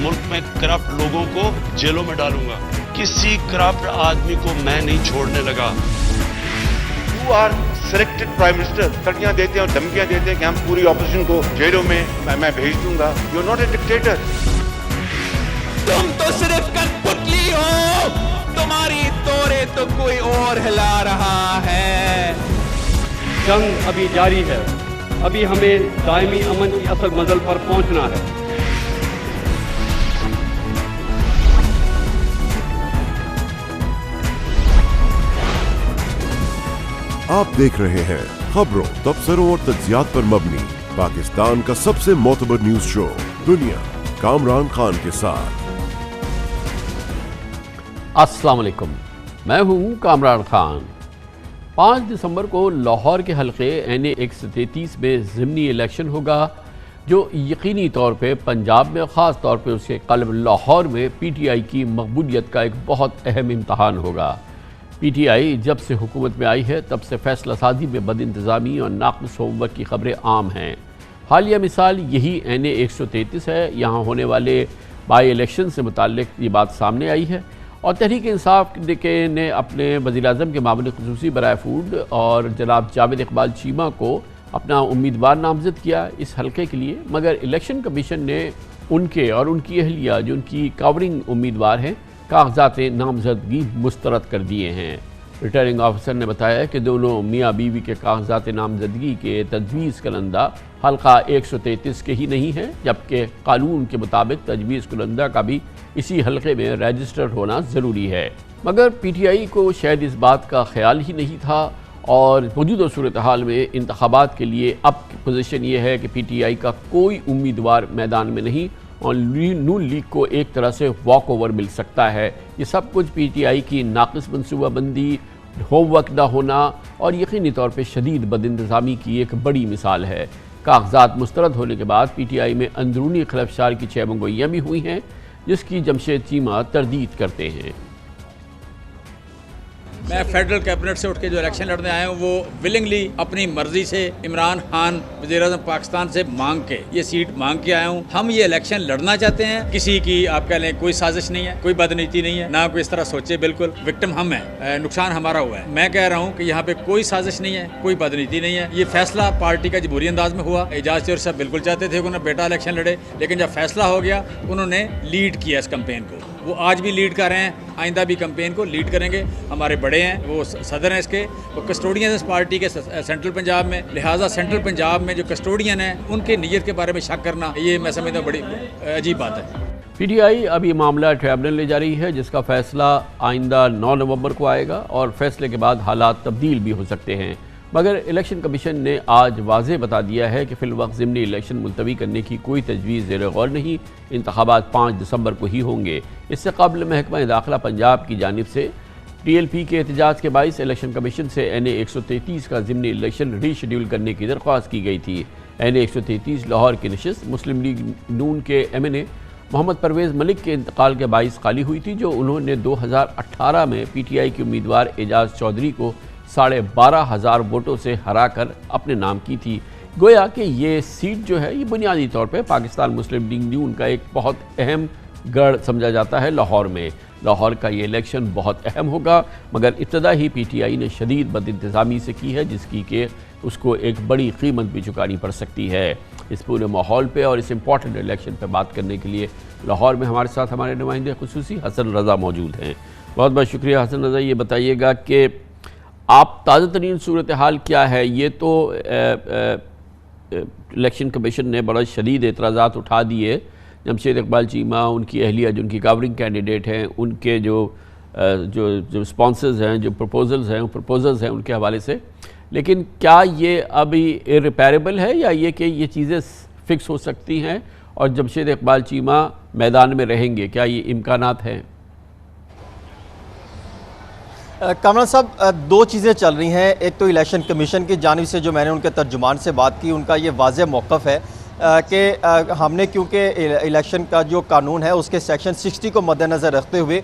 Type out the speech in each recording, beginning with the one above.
मुल्क में करप्ट लोगों को जेलों में डालूंगा। किसी करप्ट आदमी को मैं नहीं छोड़ने लगा। You are selected prime minister, तड़कियां देते हैं और धमकियां देते हैं कि हम पूरी ऑपोजिशन को जेलों में मैं भेज दूंगा। You are not a dictator. तुम तो सिर्फ कठपुतली हो, तुम्हारी तोरे तो कोई और हिला रहा है। जंग अभी जारी है, अभी हमें दायमी अमन की असल मंजिल पर पहुंचना है। आप देख रहे हैं खबरों, तबसरों और तज्जियात पर मबनी पाकिस्तान का सबसे मोतबर न्यूज शो दुनिया, कामरान खान के साथ। अस्सलाम वालेकुम, मैं हूं कामरान खान। 5 दिसंबर को लाहौर के हल्के NA 133 में ज़िमनी इलेक्शन होगा, जो यकीनी तौर पे पंजाब में, ख़ास तौर पे उसके क़ल्ब लाहौर में PTI की मकबूलियत का एक बहुत अहम इम्तहान होगा। PTI जब से हुकूमत में आई है तब से फैसला साजी में बदइंतज़ामी और नाक़िस होमवर्क की खबरें आम हैं। हालिया मिसाल यही NA 133 है। यहाँ होने वाले बाई इलेक्शन से मुताल्लिक ये बात सामने आई है और तहरीक इंसाफ ने अपने वज़ीर-ए-आज़म के मामले ख़ुसूसी बराए फूड और जनाब जावेद इकबाल चीमा को अपना उम्मीदवार नामज़द किया इस हल्के के लिए, मगर इलेक्शन कमीशन ने उनके और उनकी अहलिया जो उनकी कवरिंग उम्मीदवार हैं कागजात नामजदगी मुस्तरद कर दिए हैं। रिटर्निंग ऑफिसर ने बताया कि दोनों मियाँ बीवी के कागजात नामजदगी के तजवीज़ कुनंदा हल्का 133 के ही नहीं है, जबकि कानून के मुताबिक तजवीज़ कुनंदा का भी इसी हल्के में रजिस्टर्ड होना ज़रूरी है। मगर PTI को शायद इस बात का ख्याल ही नहीं था और मौजूदा सूरत हाल में इंतखाबात के लिए अब पोजीशन ये है कि PTI का कोई उम्मीदवार मैदान में नहीं और नून लीग को एक तरह से वॉक ओवर मिल सकता है। ये सब कुछ PTI की नाक़िस मनसूबाबंदी, होमवर्क न होना और यकीनी तौर पर शदीद बदइंतज़ामी की एक बड़ी मिसाल है। कागजात मुस्तरद होने के बाद PTI में अंदरूनी खलफशार की 6 मंगोइयाँ भी हुई हैं, जिसकी जमशेद चीमा तरदीद करते हैं। मैं फेडरल कैबिनेट से उठ के जो इलेक्शन लड़ने आया हूँ वो विलिंगली अपनी मर्जी से इमरान खान वज़ीर-ए-आज़म पाकिस्तान से मांग के ये सीट मांग के आया हूँ। हम ये इलेक्शन लड़ना चाहते हैं। किसी की आप कह लें कोई साजिश नहीं है, कोई बदनीति नहीं है, ना कोई इस तरह सोचे। बिल्कुल विक्टिम हम हैं, नुकसान हमारा हुआ है। मैं कह रहा हूँ कि यहाँ पे कोई साजिश नहीं है, कोई बदनीति नहीं है। ये फैसला पार्टी का जबूरी अंदाज में हुआ। एजाज चौधरी साहब बिल्कुल चाहते थे कि उन्होंने बेटा इलेक्शन लड़े, लेकिन जब फैसला हो गया उन्होंने लीड किया इस कैंपेन को। वो आज भी लीड कर रहे हैं, आइंदा भी कैंपेन को लीड करेंगे। हमारे बड़े हैं, वो सदर हैं इसके, वो कस्टोडियन इस पार्टी के सेंट्रल पंजाब में, लिहाजा सेंट्रल पंजाब में जो कस्टोडियन हैं उनके नीयत के बारे में शक करना ये मैं समझता हूँ बड़ी अजीब बात है। PTI अभी मामला ट्रिब्यूनल ले जा रही है, जिसका फैसला आइंदा 9 नवंबर को आएगा और फैसले के बाद हालात तब्दील भी हो सकते हैं। मगर इलेक्शन कमीशन ने आज वाज़ेह बता दिया है कि फ़िलवक्त ज़िमनी इलेक्शन मुलतवी करने की कोई तजवीज़ ज़ेर गौर नहीं। इंतखाबात 5 दिसंबर को ही होंगे। इससे कबल महकमा दाखिला पंजाब की जानिब से TLP के एहतजाज के बाइस इलेक्शन कमीशन से NA 133 का ज़िमनी इलेक्शन रीशेड्यूल करने की दरख्वास्त की गई थी। NA 133 लाहौर की नशिस्त मुस्लिम लीग नून के MNA मोहम्मद परवेज़ मलिक के इंतकाल के बाइस खाली हुई थी, जो उन्होंने 2018 में PTI के उम्मीदवार एजाज चौधरी को 12,500 वोटों से हराकर अपने नाम की थी। गोया कि ये सीट जो है ये बुनियादी तौर पे पाकिस्तान मुस्लिम लीग नून का एक बहुत अहम गढ़ समझा जाता है लाहौर में। लाहौर का ये इलेक्शन बहुत अहम होगा, मगर इब्तदा ही PTI ने शदीद बदइंतज़ामी से की है, जिसकी कि उसको एक बड़ी कीमत भी चुकानी पड़ सकती है। इस पूरे माहौल पे और इस इम्पॉर्टेंट इलेक्शन पे बात करने के लिए लाहौर में हमारे साथ हमारे नुमाइंदे खुसूसी हसन रज़ा मौजूद हैं। बहुत बहुत शुक्रिया हसन रज़ा। ये बताइएगा कि आप ताज़ा तरीन सूरत हाल क्या है? ये तो इलेक्शन कमीशन ने बड़ा शदीद एतराज़ात उठा दिए। जमशेद इकबाल चीमा, उनकी अहलिया जो उनकी कवरिंग कैंडिडेट हैं, उनके जो स्पॉन्सर्स हैं, जो प्रपोजल्स हैं उनके हवाले से, लेकिन क्या ये अभी इरिपेरेबल है या ये कि ये चीज़ें फ़िक्स हो सकती हैं और जमशेद इकबाल चीमा मैदान में रहेंगे? क्या ये इम्कानात हैं? कामरान साहब, 2 चीज़ें चल रही हैं। एक तो इलेक्शन कमीशन की जानिब से जो मैंने उनके तर्जुमान से बात की, उनका ये वाज़ेह मौक़िफ़ है कि हमने क्योंकि इलेक्शन का जो कानून है उसके सेक्शन 60 को मद्देनज़र रखते हुए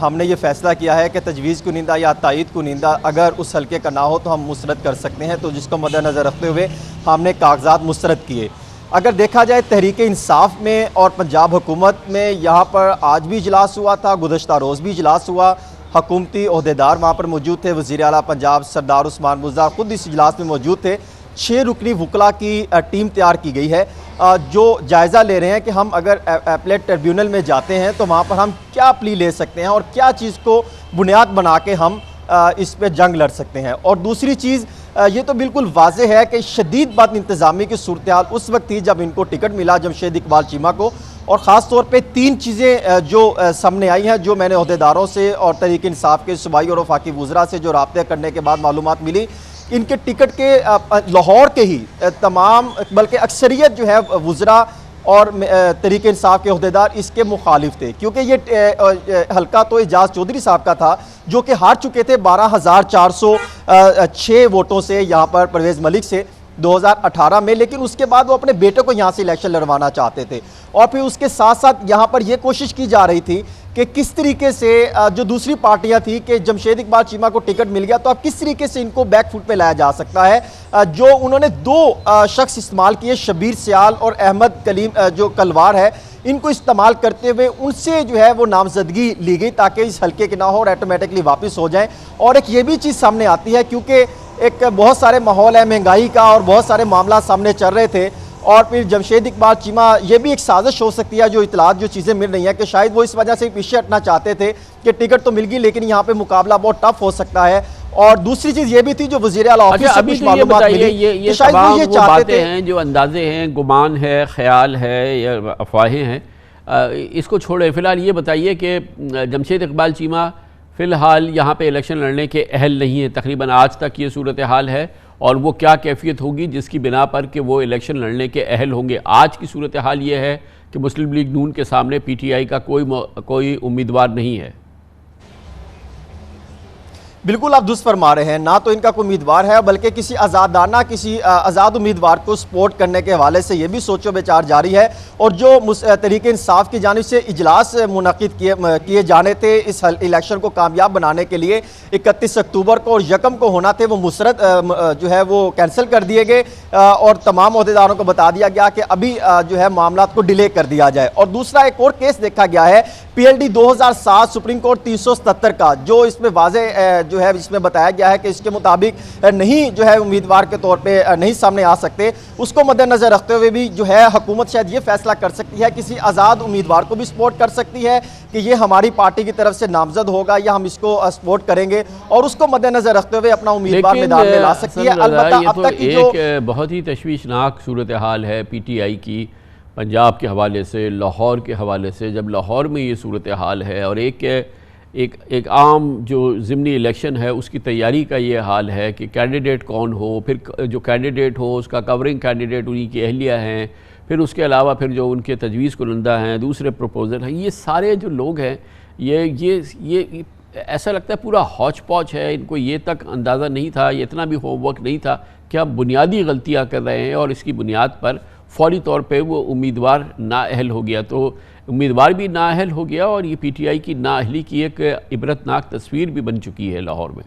हमने ये फ़ैसला किया है कि तजवीज़ कुनिंदा या तायीद कुनिंदा अगर उस हल्के का ना हो तो हम मुस्तरद कर सकते हैं, तो जिसको मद्देनज़र रखते हुए हमने कागजात मुस्तरद किए। अगर देखा जाए तहरीक इंसाफ में और पंजाब हुकूमत में, यहाँ पर आज भी इजलास हुआ था, गुज़श्ता रोज़ भी इजलास हुआ, हुकूमती ओहदेदार वहाँ पर मौजूद थे, वज़ीर आला पंजाब सरदार उस्मान बुज़दार खुद इस इजलास में मौजूद थे। 6 रुकनी वकला की टीम तैयार की गई है जो जायज़ा ले रहे हैं कि हम अगर अपीलेट ट्रिब्यूनल में जाते हैं तो वहाँ पर हम क्या प्ली ले सकते हैं और क्या चीज़ को बुनियाद बना के हम इस पे जंग लड़ सकते हैं। और दूसरी चीज़ ये तो बिल्कुल वाज़े है कि शदीद बद इंतज़ामी की सूरत हाल उस वक्त थी जब इनको टिकट मिला जमशेद इकबाल चीमा को, और ख़ास तौर पे 3 चीज़ें जो सामने आई हैं, जो मैंने अहदेदारों से और तहरीक इंसाफ के सूबाई और वफाकी वुज़रा से जो राब्ते करने के बाद मालूमात मिली, इनके टिकट के लाहौर के ही तमाम बल्कि अक्सरियत जो है वुज़रा और तहरीक इंसाफ के अहदेदार इसके मुखालिफ थे, क्योंकि ये हल्का तो एजाज चौधरी साहब का था जो कि हार चुके थे 12,406 वोटों से यहाँ पर परवेज़ मलिक से 2018 में, लेकिन उसके बाद वो अपने बेटे को यहाँ से इलेक्शन लड़वाना चाहते थे। और फिर उसके साथ साथ यहाँ पर यह कोशिश की जा रही थी कि किस तरीके से जो दूसरी पार्टियां थी कि जमशेद इकबाल चीमा को टिकट मिल गया तो अब किस तरीके से इनको बैक फुट पे लाया जा सकता है। जो उन्होंने 2 शख्स इस्तेमाल किए, शबीर सियाल और अहमद कलीम जो कलवार है, इनको इस्तेमाल करते हुए उनसे जो है वो नामजदगी ली गई ताकि इस हल्के के ना हो और ऑटोमेटिकली वापस हो जाए। और एक ये भी चीज़ सामने आती है, क्योंकि एक बहुत सारे माहौल है महंगाई का और बहुत सारे मामला सामने चल रहे थे, और फिर जमशेद इकबाल चीमा, ये भी एक साजिश हो सकती है जो इतलात जो चीज़ें मिल रही हैं कि शायद वो इस वजह से पीछे हटना चाहते थे कि टिकट तो मिल गई लेकिन यहाँ पे मुकाबला बहुत टफ हो सकता है। और दूसरी चीज़ ये भी थी जो वज़ीर आला ऑफिस से कुछ मालूमात मिली, ये शायद वो ये चाहते थे, हैं जो अंदाजे हैं, गुमान है, ख्याल है या अफवाहें हैं, इसको छोड़े फिलहाल ये बताइए कि जमशेद इकबाल चीमा फ़िलहाल यहाँ पे इलेक्शन लड़ने के अहल नहीं है, तकरीबन आज तक ये सूरत हाल है, और वो क्या कैफियत होगी जिसकी बिना पर कि वो इलेक्शन लड़ने के अहल होंगे। आज की सूरत हाल ये है कि मुस्लिम लीग नून के सामने पीटीआई का कोई उम्मीदवार नहीं है। बिल्कुल आप दुरुस्त फरमा रहे हैं, ना तो इनका कोई उम्मीदवार है बल्कि किसी आज़ादाना किसी आज़ाद उम्मीदवार को सपोर्ट करने के हवाले से ये भी सोचो विचार जारी है। और जो तहरीक इंसाफ की जानिब से इजलास मुनक़िद किए जाने थे इस इलेक्शन को कामयाब बनाने के लिए 31 अक्टूबर को और 1 को होना थे, वो मुसरत जो है वो कैंसिल कर दिए गए और तमाम अहदेदारों को बता दिया गया कि अभी जो है मामला को डिले कर दिया जाए। और दूसरा एक और केस देखा गया है PLD 2007 सुप्रीम कोर्ट 377 का, जो इसमें वाज़े जो है इसमें बताया गया है कि इसके मुताबिक नहीं जो है उम्मीदवार के तौर पे नहीं सामने आ सकते, उसको मद्देनजर रखते हुए भी जो है हुकूमत शायद ये फैसला कर सकती है, किसी आज़ाद उम्मीदवार को भी सपोर्ट कर सकती है कि ये हमारी पार्टी की तरफ से नामजद होगा या हम इसको सपोर्ट करेंगे, और उसको मद्देनजर रखते हुए अपना उम्मीदवार मैदान में ला सकती है। अलबत्ता अब तक की जो बहुत ही तशवीशनाक सूरत हाल है PTI की पंजाब के हवाले से, लाहौर के हवाले से, जब लाहौर में ये सूरत हाल है और एक आम जो ज़िमनी इलेक्शन है उसकी तैयारी का ये हाल है कि कैंडिडेट कौन हो, फिर जो कैंडिडेट हो उसका कवरिंग कैंडिडेट उन्हीं की अहलिया हैं, फिर उसके अलावा फिर जो उनके तजवीज़ कुनंदा हैं, दूसरे प्रपोजल हैं, ये सारे जो लोग हैं ये ऐसा लगता है पूरा हौच पौच है। इनको ये तक अंदाज़ा नहीं था, ये इतना भी होमवर्क नहीं था कि आप बुनियादी गलतियाँ कर रहे हैं और इसकी बुनियाद पर फौरी तौर पे वो उम्मीदवार नाअहल हो गया। तो उम्मीदवार भी नाअहल हो गया और ये PTI की नाअहली की एक इबरतनाक तस्वीर भी बन चुकी है लाहौर में।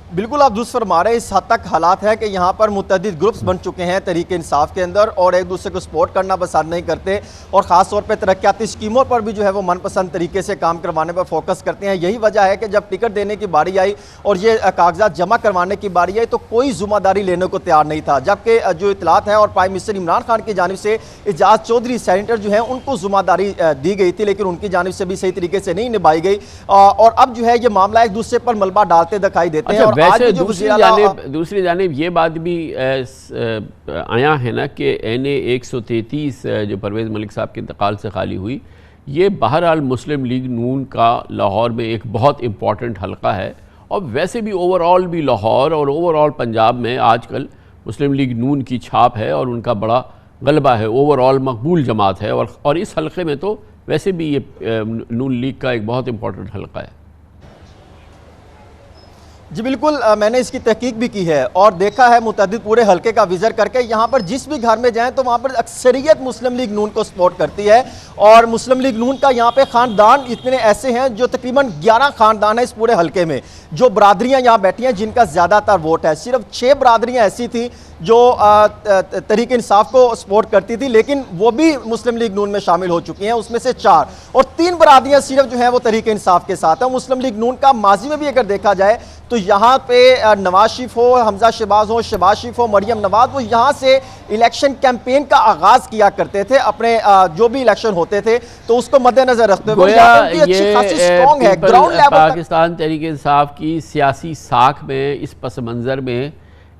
बिल्कुल आप दुरुस्त फरमा रहे हैं, इस हद तक हालात है कि यहाँ पर मुतअद्दिद ग्रुप्स बन चुके हैं तहरीक इंसाफ के अंदर और एक दूसरे को सपोर्ट करना पसंद नहीं करते और ख़ास तौर पे तरक्याती स्कीमों पर भी जो है वो मनपसंद तरीके से काम करवाने पर फोकस करते हैं। यही वजह है कि जब टिकट देने की बारी आई और ये कागजात जमा करवाने की बारी आई तो कोई ज़िम्मेदारी लेने को तैयार नहीं था, जबकि जो इतलात है और प्राइम मिनिस्टर इमरान खान की जानिब से एजाज चौधरी सेनेटर जो है उनको ज़िम्मेदारी दी गई थी, लेकिन उनकी जानिब से भी सही तरीके से नहीं निभाई गई और अब जो है ये मामला एक दूसरे पर मलबा डालते दिखाई देते हैं। वैसे दूसरी जानिब ये बात भी आया है ना कि NA 133 जो परवेज़ मलिक साहब के इंतकाल से खाली हुई, ये बहरहाल मुस्लिम लीग नून का लाहौर में एक बहुत इम्पॉर्टेंट हलका है और वैसे भी ओवरऑल भी लाहौर और ओवरऑल पंजाब में आजकल मुस्लिम लीग नून की छाप है और उनका बड़ा गलबा है, ओवरऑल मकबूल जमात है और इस हलके में तो वैसे भी ये नून लीग का एक बहुत इम्पॉर्टेंट हलका है। जी बिल्कुल, मैंने इसकी तहकीक भी की है और देखा है मुतअद्दिद पूरे हलके का विज़िट करके, यहाँ पर जिस भी घर में जाएं तो वहाँ पर अक्सरियत मुस्लिम लीग नून को सपोर्ट करती है और मुस्लिम लीग नून का यहाँ पे ख़ानदान इतने ऐसे हैं जो तकरीबन 11 ख़ानदान है इस पूरे हलके में, जो बरादरियाँ यहाँ बैठी हैं जिनका ज़्यादातर वोट है। सिर्फ 6 बरादरियाँ ऐसी थी जो तहरीक इंसाफ को सपोर्ट करती थी, लेकिन वो भी मुस्लिम लीग नून में शामिल हो चुकी हैं। उसमें से 4 और 3 बरादरियां सिर्फ जो हैं वो तहरीक इंसाफ के साथ हैं। मुस्लिम लीग नून का माजी में भी अगर देखा जाए तो यहाँ पे नवाज शरीफ हो, हमजा शहबाज हो, शहबाज शरीफ हो, मरियम नवाज, वो यहाँ से इलेक्शन कैंपेन का आगाज किया करते थे अपने जो भी इलेक्शन होते थे, तो उसको मद्देनजर रखते हुए अच्छी खासी स्ट्रॉन्ग है ग्राउंड लेवल। पाकिस्तान तहरीक इंसाफ की सियासी साख में इस पस मंज़र में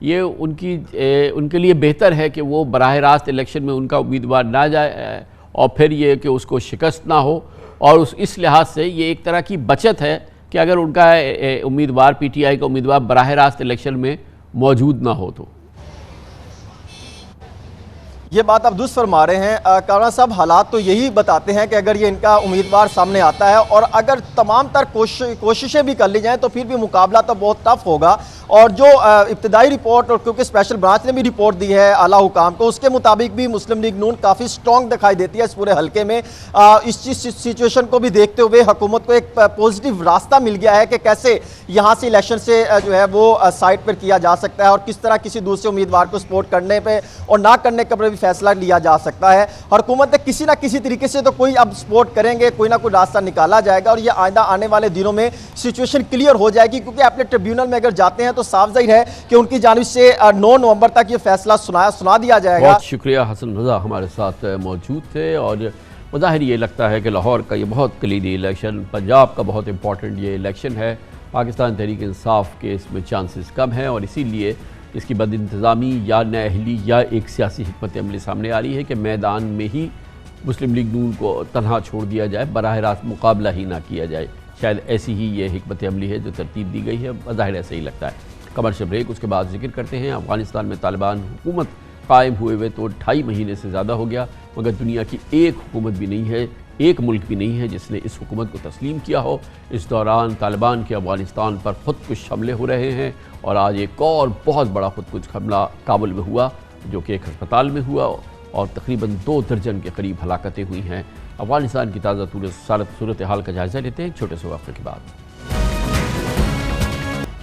ये उनके लिए बेहतर है कि वो बराह रास्त इलेक्शन में उनका उम्मीदवार ना जाए और फिर ये कि उसको शिकस्त ना हो, और इस लिहाज से ये एक तरह की बचत है कि अगर उनका उम्मीदवार पीटीआई का उम्मीदवार बराह रास्त इलेक्शन में मौजूद ना हो। तो ये बात आप दुरुस्त फरमा रहे हैं कामरान साहब। हालात तो यही बताते हैं कि अगर ये इनका उम्मीदवार सामने आता है और अगर तमाम तर कोशिशें भी कर ली जाएं तो फिर भी मुकाबला तो बहुत टफ होगा। और जो इब्तदाई रिपोर्ट, और क्योंकि स्पेशल ब्रांच ने भी रिपोर्ट दी है आला हुकाम को, उसके मुताबिक भी मुस्लिम लीग नून काफ़ी स्ट्रॉन्ग दिखाई देती है इस पूरे हल्के में। इस सिचुएशन को भी देखते हुए हुकूमत को एक पॉजिटिव रास्ता मिल गया है कि कैसे यहाँ से इलेक्शन से जो है वो साइड पर किया जा सकता है और किस तरह किसी दूसरे उम्मीदवार को सपोर्ट करने पर और ना करने का भी फैसला लिया जा सकता है। हुकूमत ने किसी ना किसी तरीके से तो कोई अब सपोर्ट करेंगे, कोई ना कोई रास्ता निकाला जाएगा और ये आइंदा आने वाले दिनों में सिचुएशन क्लियर हो जाएगी। क्योंकि अपने ट्रिब्यूनल में अगर जाते हैं तो साफ जाहिर है कि उनकी जानिब से 9 नवंबर तक ये फैसला सुना दिया जाएगा। बहुत शुक्रिया, हसन रजा हमारे साथ मौजूद थे। और ज़ाहिर ये लगता है कि लाहौर का ये बहुत कलीदी इलेक्शन, पंजाब का बहुत इंपॉर्टेंट ये इलेक्शन है। पाकिस्तान तहरीक इंसाफ के इसमें चांसेस कम हैं और इसीलिए इसकी बदइंतज़ामी या नाअहली या एक सियासी हिकमत अमली सामने आ रही है कि मैदान में ही मुस्लिम लीग नून को तनहा छोड़ दिया जाए, बराह रास्त मुकाबला ही ना किया जाए। शायद ऐसी ही ये हिकमत अमली है जो तरतीब दी गई है। ज़ाहिर ऐसे ही लगता है। कमर्शियल ब्रेक, उसके बाद जिक्र करते हैं। अफ़गानिस्तान में तालिबान हुकूमत कायम हुए हुए तो 2.5 महीने से ज़्यादा हो गया, मगर दुनिया की एक हुकूमत भी नहीं है, एक मुल्क भी नहीं है जिसने इस हुकूमत को तस्लीम किया हो। इस दौरान तालिबान के अफ़गानिस्तान पर खुदकुश हमले हो रहे हैं और आज एक और बहुत बड़ा खुदकुश हमला काबुल में हुआ, जो कि एक अस्पताल में हुआ और तकरीबन 2 दर्जन के करीब हलाकतें हुई हैं। अफ़गानिस्तान की ताज़ा सूरत हाल का जायज़ा लेते हैं छोटे से वक्फे के बाद।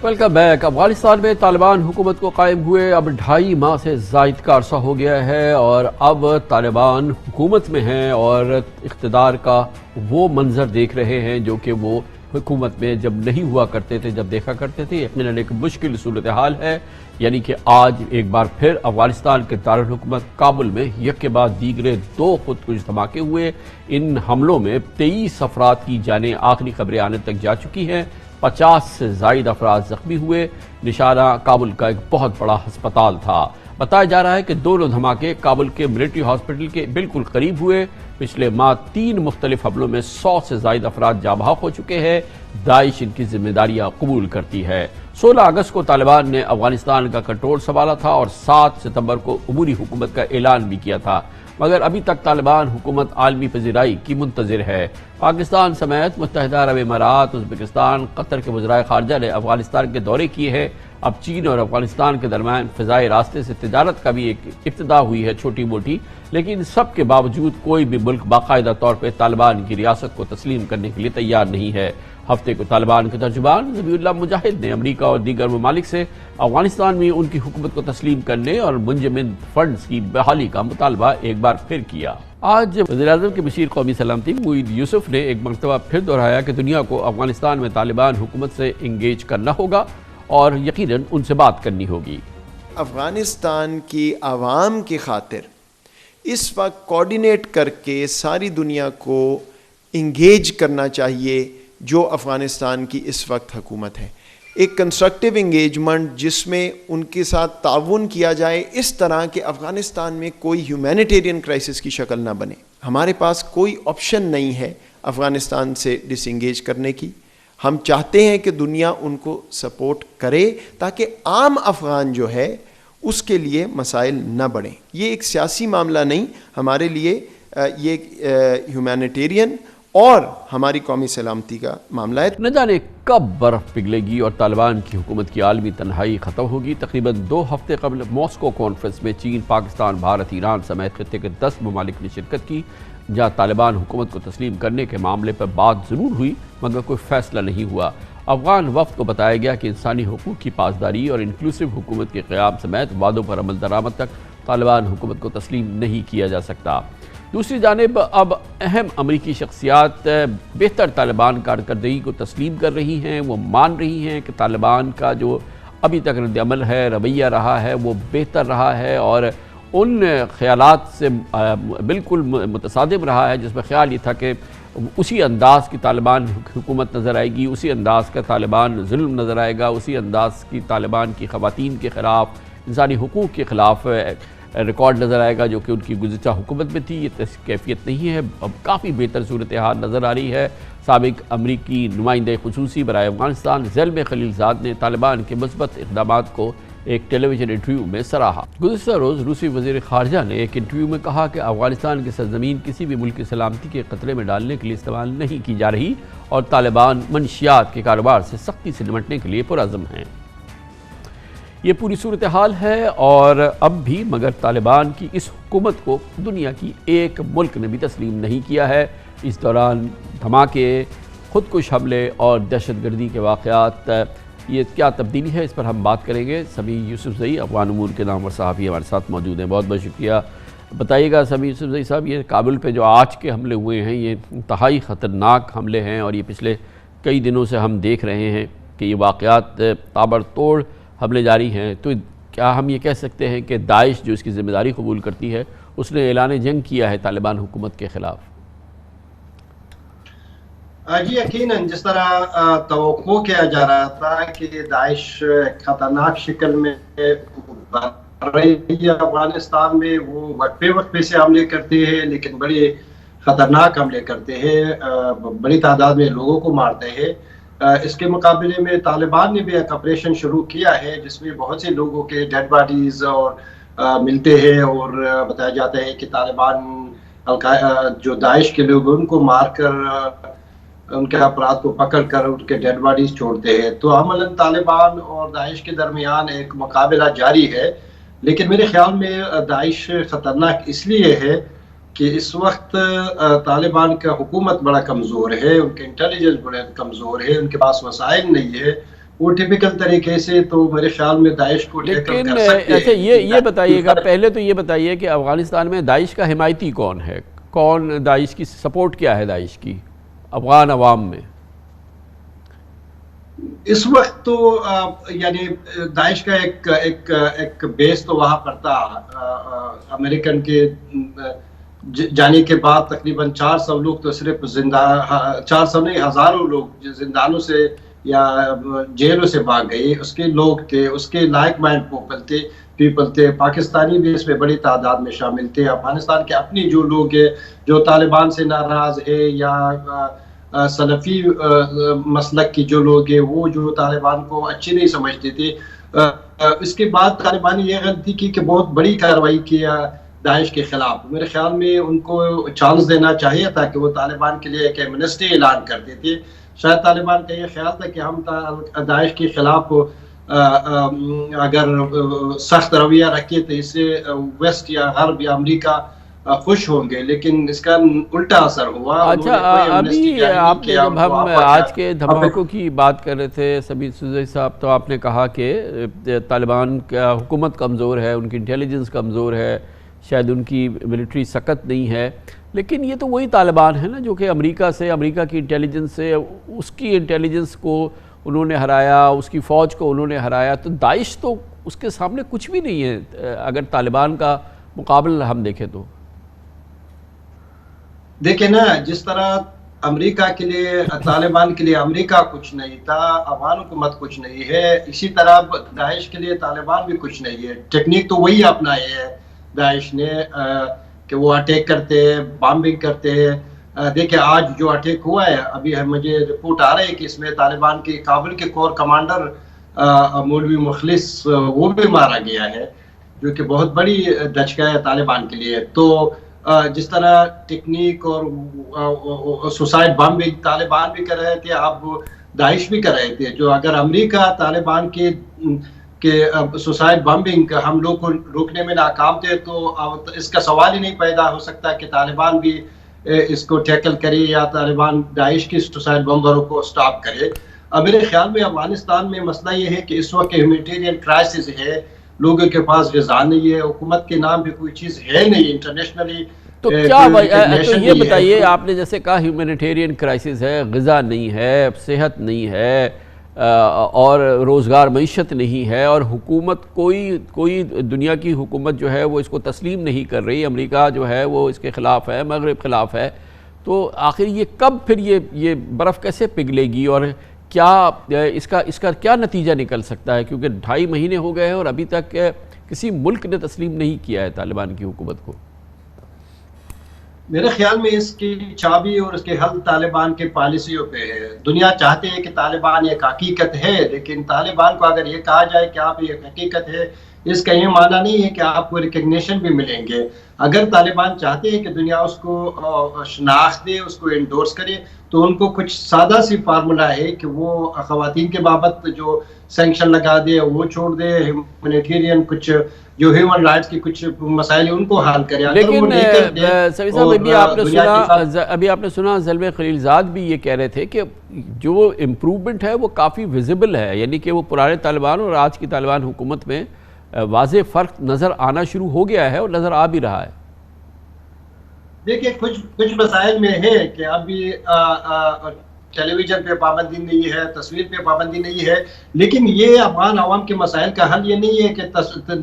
Welcome back. अफगानिस्तान में तालिबान हुकूमत को कायम हुए अब 2.5 माह से ज़ायद का अरसा हो गया है और अब तालिबान हुकूमत में हैं और इक़्तिदार का वो मंजर देख रहे हैं जो कि वो हुकूमत में जब नहीं हुआ करते थे, जब देखा करते थे। यकीनन एक मुश्किल सूरत हाल है, यानी कि आज एक बार फिर अफगानिस्तान के दारुल हुकूमत काबुल में एक के बाद दीगरे 2 खुदकुश धमाके हुए। इन हमलों में 23 अफराद की जानें आखिरी खबरें आने तक जा चुकी हैं। 50 से ज़ायद अफराद जख्मी हुए। निशाना काबुल का एक बहुत बड़ा अस्पताल था। बताया जा रहा है कि दोनों धमाके काबुल के मिलिट्री हॉस्पिटल के बिल्कुल करीब हुए। पिछले माह 3 मुख्तलिफ हमलों में 100 से ज़ायद अफराद जाँ बहक हो चुके हैं। दाइश इनकी जिम्मेदारियां कबूल करती है। 16 अगस्त को तालिबान ने अफगानिस्तान का कंट्रोल संभाला था और 7 सितंबर को अबूरी हुकूमत का ऐलान भी किया था, मगर अभी तक तालिबान हुकूमत आलमी पजीराई की मुंतजिर है। पाकिस्तान समेत मुत्तहिदा अरब इमारात, उज़्बेकिस्तान, कतर के वज़राए ख़ारजा ने अफगानिस्तान के दौरे किए हैं। अब चीन और अफगानिस्तान के दरमियान फ़िज़ाई रास्ते से तिजारत का भी एक इब्तिदा हुई है छोटी मोटी, लेकिन सब के बावजूद कोई भी मुल्क बाकायदा तौर पर तालिबान की रियासत को तस्लीम करने के लिए तैयार नहीं है। हफ्ते को तालिबान के तर्जुमान ज़बीउल्लाह मुजाहिद ने अमरीका और दीगर ममालिक से अफगानिस्तान में उनकी हुकूमत को तस्लीम करने और मुंजमद फंड्स की बहाली का मुतालबा एक बार फिर किया। आज वज़ीर-ए-आज़म के मशीर कौमी सलामती मुईद यूसुफ ने एक मरतबा फिर दोहराया कि दुनिया को अफगानिस्तान में तालिबान हुकूमत से इंगेज करना होगा और यकीनन उनसे बात करनी होगी। अफगानिस्तान की आवाम की खातिर इस वक्त कोऑर्डिनेट करके सारी दुनिया को इंगेज करना चाहिए जो अफ़गानिस्तान की इस वक्त हुकूमत है। एक कंस्ट्रक्टिव इंगेजमेंट जिसमें उनके साथ ताउन किया जाए इस तरह कि अफ़गानिस्तान में कोई ह्यूमैनिटेरियन क्राइसिस की शक्ल ना बने। हमारे पास कोई ऑप्शन नहीं है अफ़गानिस्तान से डिसंगेज करने की। हम चाहते हैं कि दुनिया उनको सपोर्ट करे ताकि आम अफ़गान जो है उसके लिए मसाइल न बढ़ें। ये एक सियासी मामला नहीं, हमारे लिए ये ह्यूमैनिटेरियन और हमारी कौमी सलामती का मामला है। न जाने कब बर्फ़ पिघलेगी और तालिबान की हुकूमत की आलमी तन्हाई ख़त्म होगी। तकरीबन 2 हफ्ते कबल मॉस्को कॉन्फ्रेंस में चीन, पाकिस्तान, भारत, ईरान समेत खित्ते के 10 ममालिक ने शिरकत की, जहाँ तालिबान हुकूमत को तस्लीम करने के मामले पर बात ज़रूर हुई मगर कोई फ़ैसला नहीं हुआ। अफगान वफ्द को बताया गया कि इंसानी हुकूक की पासदारी और इंक्लूसिव हुकूमत के क़याम समेत वादों पर अमल दरामद तक तालिबान हुकूमत को तस्लीम नहीं किया जा सकता। दूसरी जानिब अब अहम अमरीकी शख्सियात बेहतर तालिबान कारकर्दगी को तस्लीम कर रही हैं। वो मान रही हैं कि तालिबान का जो अभी तक रद्द-ए-अमल है, रवैया रहा है, वो बेहतर रहा है और उन ख्यालात से बिल्कुल मुतसादिम रहा है जिसमें ख्याल ये था कि उसी अंदाज़ की तालिबान हुकूमत नज़र आएगी, उसी अंदाज़ का तालिबान जुल्म नज़र आएगा, उसी अंदाज़ की तालिबान की ख़वातीन के ख़िलाफ़, इंसानी हुकूक के ख़िलाफ़ रिकॉर्ड नज़र आएगा जो कि उनकी गुज़िश्ता हुकूमत में थी। ये कैफियत नहीं है, अब काफ़ी बेहतर सूरत हाल नज़र आ रही है। साबिक अमरीकी नुमाइंदे खुसूसी बराए अफ़गानिस्तान ज़ेल्म खलीलज़ाद ने तालिबान के मुस्बत इक़दामात को एक टेलीविज़न इंटरव्यू में सराहा। गुज़िश्ता रोज़ रूसी वज़ीर ख़ारजा ने एक इंटरव्यू में कहा कि अफ़गानिस्तान की सरज़मीन किसी भी मुल्क की सलामती के ख़तरे में डालने के लिए इस्तेमाल नहीं की जा रही और तालिबान मनशियात के कारोबार से सख्ती से निपटने के लिए पुरअज़्म हैं। ये पूरी सूरत हाल है और अब भी मगर तालिबान की इस हुकूमत को दुनिया की एक मुल्क ने भी तस्लीम नहीं किया है। इस दौरान धमाके, खुदकुश हमले और दहशतगर्दी के वाक़यात, ये क्या तब्दीली है, इस पर हम बात करेंगे। समी यूसुफ़ज़ई अफ़गान उमूर के नामवर सहाफ़ी हमारे साथ मौजूद हैं। बहुत बहुत शुक्रिया। बताइएगा समी यूसुफ़ज़ई साहब, ये काबुल पे जो आज के हमले हुए हैं ये इंतहाई ख़तरनाक हमले हैं और ये पिछले कई दिनों से हम देख रहे हैं कि ये वाक़यात ताबड़तोड़ हमले जारी हैं। तो क्या हम ये कह सकते हैं कि दाइश जो इसकी ज़िम्मेदारी कबूल करती है उसने ऐलान जंग किया है तालिबान हुकूमत के ख़िलाफ़? जी यकीनन, जिस तरह तवक्को किया जा रहा था कि दाइश खतरनाक शक्ल में रही है अफगानिस्तान में, वो वक्त पे से हमले करते हैं लेकिन बड़े ख़तरनाक हमले करते हैं, बड़ी तादाद में लोगों को मारते हैं। इसके मुकाबले में तालिबान ने भी एक ऑपरेशन शुरू किया है जिसमें बहुत से लोगों के डेड बॉडीज़ और मिलते हैं और बताया जाता है कि तालिबान जो दाइश के लोग उनको मारकर उनके अपराध को पकड़कर उनके डेड बॉडीज छोड़ते हैं। तो अमलन तालिबान और दाइश के दरमियान एक मुकाबला जारी है, लेकिन मेरे ख्याल में दाइश ख़तरनाक इसलिए है कि इस वक्त तालिबान का हुकूमत बड़ा कमज़ोर है, उनके इंटेलिजेंस बड़े कमज़ोर है, उनके पास वसाइल नहीं है वो टिपिकल तरीके से। तो मेरे ख्याल में दाइश को लेकिन अच्छा ये बताइएगा, पहले तो ये बताइए कि अफ़गानिस्तान में दाइश का हिमायती कौन है, कौन दाइश की सपोर्ट क्या है दाइश की अफ़गान अवाम में? इस वक्त तो यानी दाइश का एक बेस तो वहाँ पर था। अमेरिकन के जाने के बाद तकरीबन 400 लोग तो सिर्फ 400 नहीं, हज़ारों लोग जिंदानों से या जेलों से भाग गए। उसके लोग थे, उसके लाइक माइंड पीपल थे, पाकिस्तानी भी इसमें बड़ी तादाद में शामिल थे। अफगानिस्तान के अपनी जो लोग हैं जो तालिबान से नाराज़ है या सलफ़ी मसलक की जो लोग हैं वो जो तालिबान को अच्छी नहीं समझते थे, इसके बाद तालिबान ने यह गलती की कि बहुत बड़ी कार्रवाई किया दाइश के खिलाफ। मेरे ख्याल में उनको चांस देना चाहिए था कि वो तालिबान के लिए एक एमनेस्टी ऐलान करते थे। शायद तालिबान का ये ख्याल था कि हम दाइश के खिलाफ अगर सख्त रवैया रखे तो इससे वेस्ट या गर्ब या अमरीका खुश होंगे, लेकिन इसका उल्टा असर हुआ। अच्छा, अभी आपने जब हम आज के धमाकों की बात कर रहे थे सभी यूसुफ़ज़ई साहब, तो आपने कहा कि तालिबान का हुकूमत कमज़ोर है, उनकी इंटेलिजेंस कमज़ोर है, शायद उनकी मिलिट्री सख्त नहीं है, लेकिन ये तो वही तालिबान है ना जो कि अमेरिका की इंटेलिजेंस से उसकी इंटेलिजेंस को उन्होंने हराया, उसकी फ़ौज को उन्होंने हराया। तो दाइश तो उसके सामने कुछ भी नहीं है अगर तालिबान का मुकाबला हम देखें तो। देखे ना, जिस तरह अमेरिका के लिए तालिबान के लिए अमेरिका कुछ नहीं था, अफगान हुकूमत कुछ नहीं है, इसी तरह दाइश के लिए तालिबान भी कुछ नहीं है। टेक्निक तो वही अपनाई है दाइश ने कि वो अटैक करते हैं, बॉम्बिंग करते हैं। देखिए आज जो अटैक हुआ है, अभी मुझे रिपोर्ट आ रही है कि इसमें तालिबान के काबुल के कोर कमांडर मौलवी मुखलिस वो भी मारा गया है, जो कि बहुत बड़ी दचका है तालिबान के लिए। तो जिस तरह टेक्निक और सुसाइड बॉम्बिंग तालिबान भी कर रहे थे, अब दाइश भी कर रहे थे। जो अगर अमेरिका तालिबान के सुसाइड बॉम्बिंग हम लोग को रोकने में नाकाम थे तो इसका सवाल ही नहीं पैदा हो सकता कि तालिबान भी इसको टैकल करे या तालिबान दाइश की सुसाइड बॉम्बरों को स्टॉप करे। अब मेरे ख्याल में अफगानिस्तान में मसला ये है कि इस वक्त ह्यूमैनिटेरियन क्राइसिस है, लोगों के पास ग़िज़ा नहीं है, हुकूमत के नाम पे कोई चीज़ है नहीं इंटरनेशनली। तो क्या तो ये बताइए, आपने जैसे कहा ह्यूमैनिटेरियन क्राइसिस है, ग़िज़ा नहीं है, सेहत नहीं है और रोज़गार मईशत नहीं है, और हुकूमत कोई दुनिया की हुकूमत जो है वो इसको तस्लीम नहीं कर रही, अमेरिका जो है वो इसके ख़िलाफ़ है, मगरिब ख़िलाफ़ है, तो आखिर ये कब फिर ये बर्फ़ कैसे पिघलेगी और क्या इसका क्या नतीजा निकल सकता है? क्योंकि 2.5 महीने हो गए हैं और अभी तक किसी मुल्क ने तस्लीम नहीं किया है तालिबान की हुकूमत को। मेरे ख्याल में इसकी चाबी और इसके हल तालिबान के पॉलिसियों पे है। दुनिया चाहते हैं कि तालिबान एक हकीकत है, लेकिन तालिबान को अगर ये कहा जाए कि आप एक हकीकत है, इसका ये माना नहीं है कि आपको रिकग्निशन भी मिलेंगे। अगर तालिबान चाहते हैं कि दुनिया उसको शनाख्त दे, उसको एंडोर्स करे, तो उनको कुछ सादा सी फार्मूला है कि वो ख़वातीन के बाबत जो सैंक्शन लगा दे वो छोड़ दे, ह्यूमैनिटेरियन कुछ जो ह्यूमन राइट्स की कुछ मसाइल उनको हल करे। लेकिन सभी साहब अभी आपने सुना ज़ल्वे खलीलज़ाद भी ये कह रहे थे कि जो इम्प्रूवमेंट है वो काफ़ी विजिबल है, यानी कि वो पुराने तालिबान और आज की तालिबान हुकूमत में वाज़े फ़र्क नज़र आना शुरू हो गया है और नज़र आ भी रहा है। देखिए कुछ मसाइल में है कि अभी टेलीविजन पे पाबंदी नहीं है, तस्वीर पे पाबंदी नहीं है, लेकिन ये अफगान अवाम के मसाइल का हल ये नहीं है कि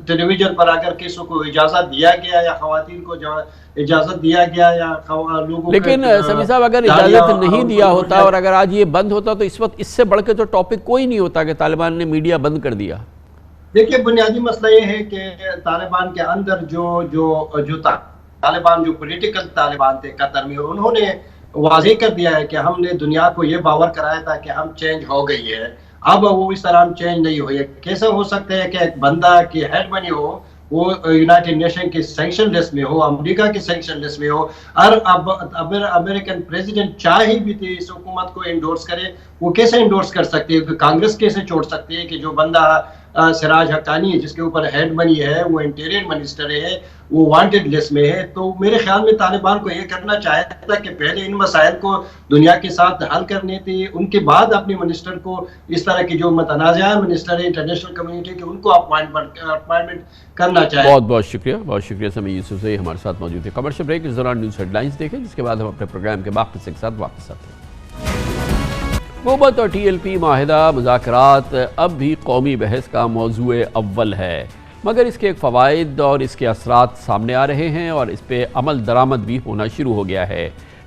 टेलीविजन पर अगर किसी को इजाज़त दिया गया या ख़वातीन को इजाज़त दिया गया या लोगों, लेकिन समी साहब अगर इजाज़त नहीं दिया होता और अगर आज ये बंद होता तो इस वक्त इससे बढ़ के तो टॉपिक कोई नहीं होता कि तालिबान ने मीडिया बंद कर दिया। देखिए बुनियादी मसला ये है कि तालिबान के अंदर जो तालिबान जो पॉलिटिकल तालिबान थे कतर में, उन्होंने वाज़ेह कर दिया है कि हमने दुनिया को ये बावर कराया था कि हम चेंज हो गई है। अब वो इस तरह हम चेंज नहीं हुए। कैसे हो सकता है कि एक बंदा की हेड बनी हो, वो यूनाइटेड नेशन के सैंक्शन लिस्ट में हो, अमेरिका के सैंक्शन लिस्ट में हो, और अब अमेरिकन प्रेसिडेंट चाहे भी थे इस हुकूमत को एंडोर्स करे, वो कैसे एंडोर्स कर सकते हैं? कांग्रेस कैसे छोड़ सकती है कि जो बंदा सिराज हक्कानी जिसके ऊपर हेड बनी है, वो इंटीरियर मिनिस्टर है, वो वांटेड लिस्ट में है। तो मेरे ख्याल में तालिबान को ये करना चाहता था कि पहले इन मसाइल को दुनिया के साथ हल करने थे, उनके बाद अपने मिनिस्टर को इस तरह की जो मतनाज़ा मिनिस्टर है इंटरनेशनल कम्युनिटी के, उनको अपॉइंटमेंट करना चाहिए। बहुत शुक्रिया समी यूसुफ से हमारे साथ मौजूद है। कमर्शियल ब्रेक के दौरान न्यूज़ हेडलाइंस देखें, जिसके बाद हम अपने प्रोग्राम के बाकी के साथ वापस आते हैं। हुकूमत और TLP माहिदा मुज़ाकरात अब भी कौमी बहस का मौजूअ अव्वल है, मगर इसके एक फ़वाइद और इसके असरात सामने आ रहे हैं और इस पर अमल दरामद भी होना शुरू हो गया है।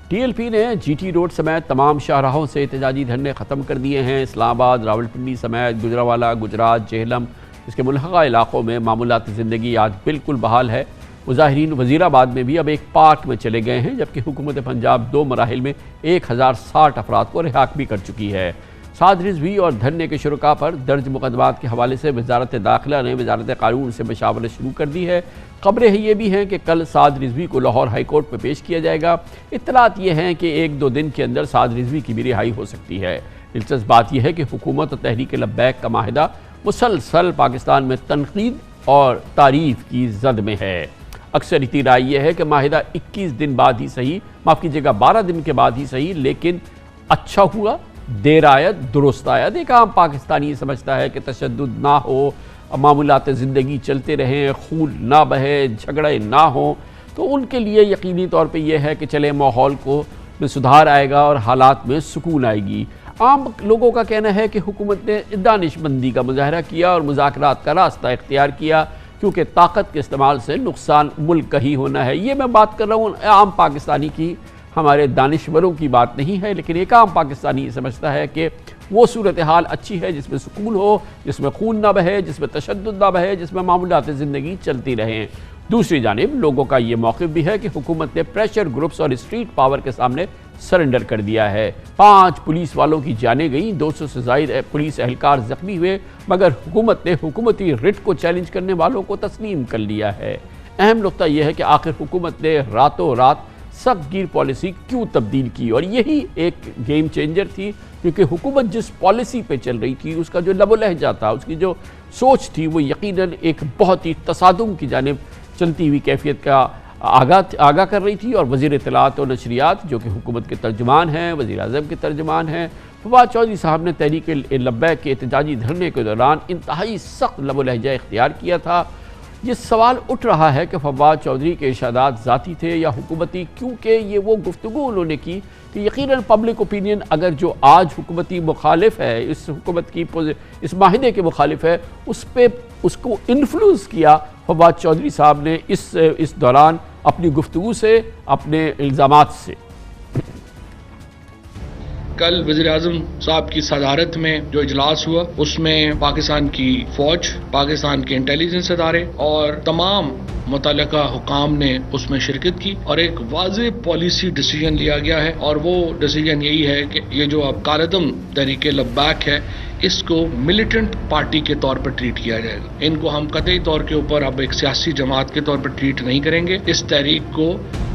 TLP ने GT रोड समेत तमाम शाहराहों से एहतजाजी धरने ख़त्म कर दिए हैं। इस्लामाबाद, रावलपिंडी समेत गुजरावाला, गुजरात, जेहलम, इसके मुल्हक़ा इलाक़ों में मामूलात ज़िंदगी आज बिल्कुल बहाल है। मुज़ाहिरीन वज़ीराबाद में भी अब एक पार्क में चले गए हैं, जबकि हुकूमत पंजाब 2 मराहिल में 1060 अफराद को रिहा भी कर चुकी है। साद रिजवी और धरने के शुरुका पर दर्ज मुकदमात के हवाले से वजारत दाखिला ने वजारत कानून से मशावरत शुरू कर दी है। खबरें ये भी हैं कि कल साद रिजवी को लाहौर हाई कोर्ट में पेश किया जाएगा। इत्तलात ये हैं कि 1-2 दिन के अंदर साद रिजवी की भी रिहाई हो सकती है। दिलचस्प बात यह है कि हुकूमत और तहरीक लब्बैक का माहिदा मुसलसल पाकिस्तान में तनकीद और तारीफ़ की जद में है। अक्सर इतनी राय यह है कि माहिदा 21 दिन बाद ही सही, माफ़ कीजिएगा 12 दिन के बाद ही सही, लेकिन अच्छा हुआ, देर आयत दुरुस्त आयत। एक आम पाकिस्तानी ये समझता है कि तशद्दुद ना हो, मामूलात ज़िंदगी चलते रहें, खून ना बहे, झगड़े ना हो, तो उनके लिए यकीनी तौर पे यह है कि चले माहौल को में सुधार आएगा और हालात में सुकून आएगी। आम लोगों का कहना है कि हुकूमत ने दानिशमंदी का मुजाहरा किया और मुज़ाकरात का रास्ता इख्तियार किया, क्योंकि ताकत के इस्तेमाल से नुकसान मुल्क का ही होना है। ये मैं बात कर रहा हूँ आम पाकिस्तानी की, हमारे दानिश्वरों की बात नहीं है, लेकिन एक आम पाकिस्तानी समझता है कि वो सूरत हाल अच्छी है जिसमें सुकून हो, जिसमें खून ना बहे, जिसमें तशद्दुद ना बहे, जिसमें मामूलात ज़िंदगी चलती रहें। दूसरी जानिब लोगों का ये मौक़िफ़ भी है कि हुकूमत ने प्रेशर ग्रुप्स और स्ट्रीट पावर के सामने सरेंडर कर दिया है। 5 पुलिस वालों की जानें गई, 200 से ज़ायद पुलिस एहलकार ज़ख्मी हुए, मगर हुकूमत ने हुकूमती रिट को चैलेंज करने वालों को तस्लीम कर लिया है। अहम नुक्ता यह है कि आखिर हुकूमत ने रातों रात सख्त गिर पॉलिसी क्यों तब्दील की, और यही एक गेम चेंजर थी, क्योंकि हुकूमत जिस पॉलिसी पे चल रही थी, उसका जो लबो लहजा था, उसकी जो सोच थी, वो यकीनन एक बहुत ही तसादुम की जानिब चलती हुई कैफियत का आगा कर रही थी। और वज़ीर इत्तलात और नशरियात, जो कि हुकूमत के तर्जुमान हैं, वज़ीर आज़म के तर्जुमान हैं, फवाद चौधरी साहब ने तहरीक लब्बैक के एहतजाजी धरने के दौरान इंतहाई सख्त लबो लहजा इख्तियार किया था। ये सवाल उठ रहा है कि फवाद चौधरी के इरशादात ज़ाती थे या हुकूमती, क्योंकि ये वो गुफ्तगू उन्होंने की कि यकीनन पब्लिक ओपिनियन अगर जो आज हुकूमती मुखालिफ है, इस हुकूमत की इस माहिदे के मुखालिफ है, उस पर उसको इन्फ्लुएंस किया फवाद चौधरी साहब ने इस दौरान अपनी गुफ्तगू से, अपने इल्ज़ामात से। कल वज़ीर-ए-आज़म साहब की सदारत में जो इजलास हुआ उसमें पाकिस्तान की फौज, पाकिस्तान के इंटेलिजेंस इदारे और तमाम मुतल्लिका हुकाम ने उसमें शिरकत की और एक वाज़ेह पॉलिसी डिसीजन लिया गया है और वो डिसीजन यही है कि ये जो अब कालदम तहरीक लब्बैक है इसको मिलिटेंट पार्टी के तौर पर ट्रीट किया जाएगा। इनको हम कतई तौर के ऊपर अब एक सियासी जमात के तौर पर ट्रीट नहीं करेंगे। इस तहरीक को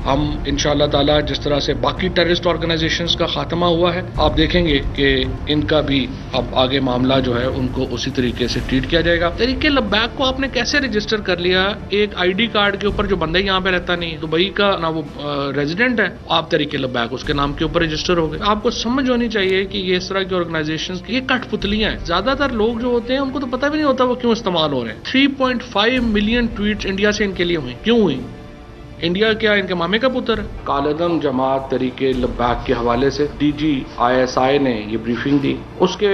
हम इंशाअल्लाह ताला जिस तरह से बाकी टेररिस्ट ऑर्गेनाइजेशंस का खात्मा हुआ है, आप देखेंगे कि इनका भी अब आगे मामला जो है उनको उसी तरीके से ट्रीट किया जाएगा। तहरीक लब्बैक को आपने कैसे रजिस्टर कर लिया? एक आईडी कार्ड के ऊपर जो बंदा यहाँ पे रहता नहीं, दुबई का ना वो रेजिडेंट है, आप तहरीक लब्बैक उसके नाम के ऊपर रजिस्टर हो गए। आपको समझ होनी चाहिए कि ये इस तरह की ऑर्गेनाइजेशंस ये कठपुतलियां हैं। ज्यादातर लोग जो होते हैं उनको तो पता भी नहीं होता वो क्यों इस्तेमाल हो रहे हैं। 3.5 मिलियन ट्वीट्स इंडिया से इनके लिए हुई, क्यों हुई? इंडिया क्या इनके मामे का पुत्र है? कालदम जमात तहरीक लब्बैक के हवाले से DGISI ने ये ब्रीफिंग दी। उसके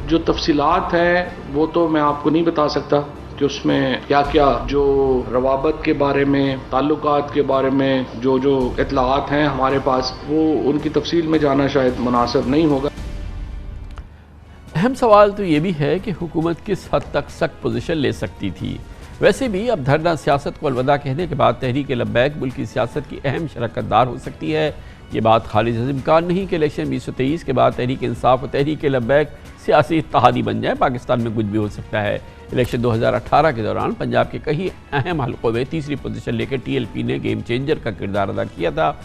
जो तफसीलात हैं वो तो मैं आपको नहीं बता सकता कि उसमें क्या क्या जो रवाबत के बारे में, ताल्लुकात के बारे में जो इत्तलाआत हैं हमारे पास, वो उनकी तफसील में जाना शायद मुनासिब नहीं होगा। अहम सवाल तो ये भी है कि हुकूमत किस हद तक सख्त पोजीशन ले सकती थी। वैसे भी अब धरना सियासत को अलविदा कहने के बाद तहरीक लब्बैक मुल्क की सियासत की अहम शरकतदार हो सकती है। ये बात खारिज से इम्कान नहीं कि इलेक्शन 2023 के बाद तहरीक इंसाफ और तहरीक लब्बैक सियासी इत्तेहादी बन जाए। पाकिस्तान में कुछ भी हो सकता है। इलेक्शन 2018 के दौरान पंजाब के कई अहम हलकों में तीसरी पोजीशन लेकर TLP ने गेम चेंजर का किरदार अदा किया था।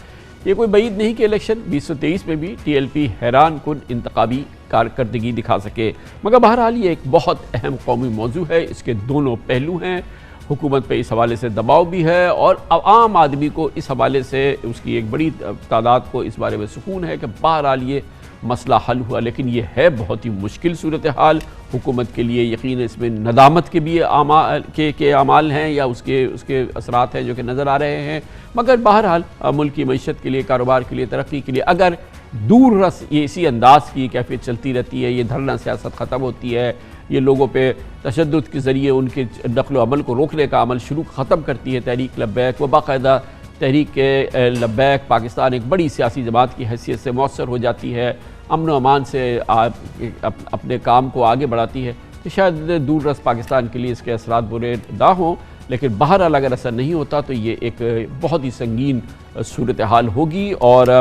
ये कोई बईद नहीं कि इलेक्शन 2023 में भी TLP हैरान कुन इंतखाबी कारकर्दगी दिखा सके, मगर बहरहाल ये एक बहुत अहम कौमी मौजू है। इसके दोनों पहलू हैं। हुकूमत पे इस हवाले से दबाव भी है और आम आदमी को इस हवाले से उसकी एक बड़ी तादाद को इस बारे में सुकून है कि बहरहाल ये मसला हल हुआ। लेकिन ये है बहुत ही मुश्किल सूरत हाल हुकूमत के लिए। यकीन इसमें नदामत के भी आमाल हैं या उसके असरात हैं जो कि नज़र आ रहे हैं। मगर बहरहाल मुल्क की मईशत के लिए, कारोबार के लिए, तरक्की के लिए अगर दूर रस ये इसी अंदाज़ की कैफियत चलती रहती है, ये धरना सियासत ख़त्म होती है, ये लोगों पे तशद्दुद के ज़रिए उनके नक़्ल अमल को रोकने का अमल शुरू ख़त्म करती है तहरीक लब्बैक, व बाकायदा तहरीक लब्बैक पाकिस्तान एक बड़ी सियासी जमात की हैसियत से मौसर हो जाती है, अमन व अमान से अपने काम को आगे बढ़ाती है, तो शायद दूर रस पाकिस्तान के लिए इसके असरात बुरे ना हों। लेकिन बहरहाल अगर ऐसा नहीं होता तो ये एक बहुत ही संगीन सूरत हाल होगी और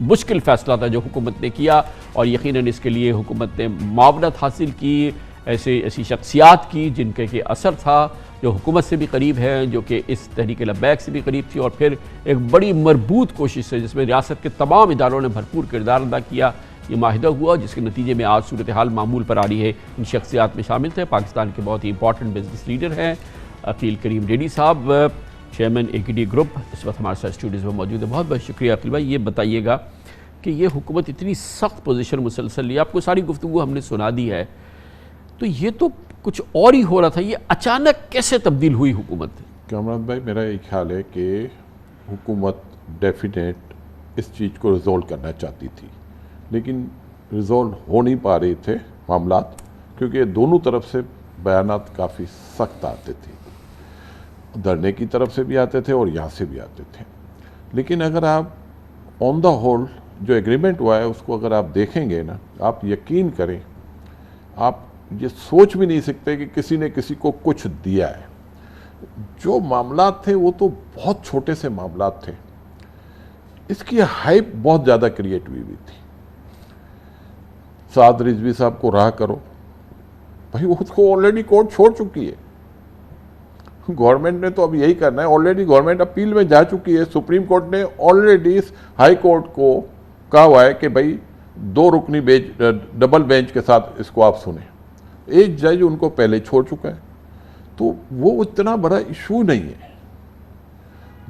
मुश्किल फ़ैसला था जो हुकूमत ने किया। और यकीनन इसके लिए हुकूमत ने मुआवनत हासिल की, ऐसी शख्सियात की जिनके के असर था, जो हुकूमत से भी करीब हैं, जो कि इस तहरीक लब्बैक से भी करीब थी, और फिर एक बड़ी मरबूत कोशिश है जिसमें रियासत के तमाम इदारों ने भरपूर किरदार अदा किया। ये माहिदा हुआ जिसके नतीजे में आज सूरत हाल मामूल पर आ रही है। इन शख्सियात में शामिल थे पाकिस्तान के बहुत ही इंपॉर्टेंट बिजनेस लीडर हैं अकील करीम डेडी साहब, चेयरमैन AKD ग्रुप, इस वक्त हमारे साथ स्टूडियोज़ में मौजूद है। बहुत बहुत शुक्रिया अकील भाई। ये बताइएगा कि ये हुकूमत इतनी सख्त पोजीशन मुसलसल ली, आपको सारी गुफ्तगू हमने सुना दी है, तो ये तो कुछ और ही हो रहा था, ये अचानक कैसे तब्दील हुई हुकूमत? कामरान भाई, मेरा ये ख्याल है कि हुकूमत डेफिनेट इस चीज़ को रिजॉल्व करना चाहती थी, लेकिन रिजॉल्व हो नहीं पा रहे थे मामलात, क्योंकि दोनों तरफ से बयानात काफ़ी सख्त आते थे, धरने की तरफ से भी आते थे और यहाँ से भी आते थे। लेकिन अगर आप ऑन द होल जो एग्रीमेंट हुआ है उसको अगर आप देखेंगे ना, आप यकीन करें, आप ये सोच भी नहीं सकते कि किसी ने किसी को कुछ दिया है। जो मामलात थे वो तो बहुत छोटे से मामलात थे, इसकी हाइप बहुत ज़्यादा क्रिएट हुई थी। साद रिजवी साहब को राह करो भाई, उसको ऑलरेडी कोर्ट छोड़ चुकी है। गवर्नमेंट ने तो अब यही करना है, ऑलरेडी गवर्नमेंट अपील में जा चुकी है। सुप्रीम कोर्ट ने ऑलरेडी हाई कोर्ट को कहा हुआ है कि भाई 2 रुकनी बेंच, डबल बेंच के साथ इसको आप सुने। एक जज उनको पहले छोड़ चुका है, तो वो इतना बड़ा इशू नहीं है।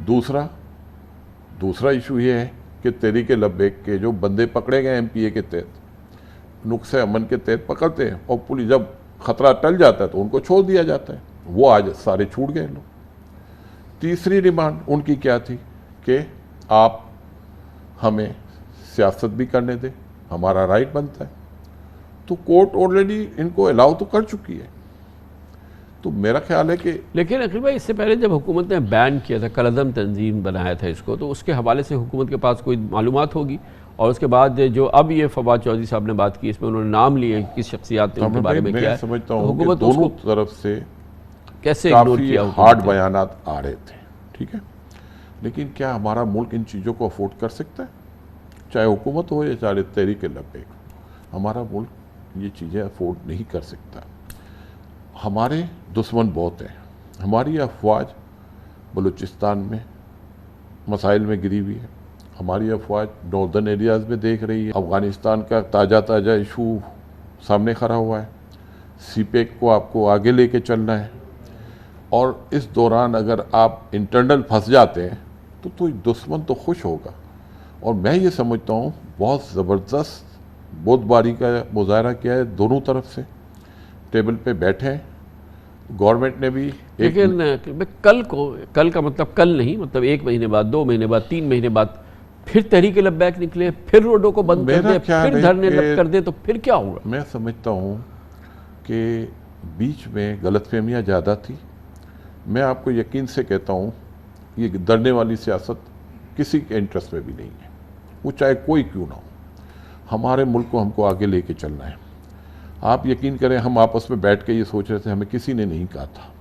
दूसरा इशू ये है कि तहरीक लब्बैक के जो बंदे पकड़े गए MPA के तहत, नुक्से अमन के तहत पकड़ते हैं और पुलिस जब खतरा टल जाता है तो उनको छोड़ दिया जाता है। वो आज सारे छूट गए लोग। तीसरी डिमांड उनकी क्या थी कि आप हमें सियासत भी करने दें, हमारा राइट बनता है। तो कोर्ट ऑलरेडी इनको अलाउ तो कर चुकी है। तो मेरा ख्याल है कि लेकिन अखिल भाई, इससे पहले जब हुकूमत ने बैन किया था, कलअदम तंजीम बनाया था इसको, तो उसके हवाले से हुकूमत के पास कोई मालूमात होगी। और उसके बाद जो अब ये फवाद चौधरी साहब ने बात की, इसमें उन्होंने नाम लिए किस शख्सियात ने उनके बारे में किया है, समझता तो हूँ हुकूमत कि दोनों तरफ से कैसे इग्नोर काफ़ी किया हार्ड बयानात आ रहे थे, ठीक है। लेकिन क्या हमारा मुल्क इन चीज़ों को अफोर्ड कर सकता है? चाहे हुकूमत हो या चाहे तहरीक लब्बैक, हमारा मुल्क ये चीज़ें अफोर्ड नहीं कर सकता। हमारे दुश्मन बहुत हैं। हमारी अफवाज बलूचिस्तान में मसाइल में गिरी हुई है, हमारी अफवाज नॉर्दर्न एरियाज़ में देख रही है। अफ़गानिस्तान का ताज़ा इशू सामने खड़ा हुआ है। सीपेक को आपको आगे लेके चलना है, और इस दौरान अगर आप इंटरनल फंस जाते हैं तो दुश्मन तो खुश होगा। और मैं ये समझता हूँ बहुत ज़बरदस्त बोधबारी का मुजाहरा किया है, दोनों तरफ से टेबल पे बैठे हैं। गवर्नमेंट ने भी लेकिन कल का मतलब कल नहीं, मतलब 1 महीने बाद, 2 महीने बाद, 3 महीने बाद फिर तहरीक लब्बैक निकले, फिर रोडों को बंद कर दे, फिर धरने कर दे, तो फिर क्या होगा? मैं समझता हूँ कि बीच में गलतफहमियाँ ज़्यादा थी। मैं आपको यकीन से कहता हूँ ये डरने वाली सियासत किसी के इंटरेस्ट में भी नहीं है, वो चाहे कोई क्यों ना हो। हमारे मुल्क को हमको आगे लेके चलना है। आप यकीन करें, हम आपस में बैठ के ये सोच रहे थे, हमें किसी ने नहीं कहा था।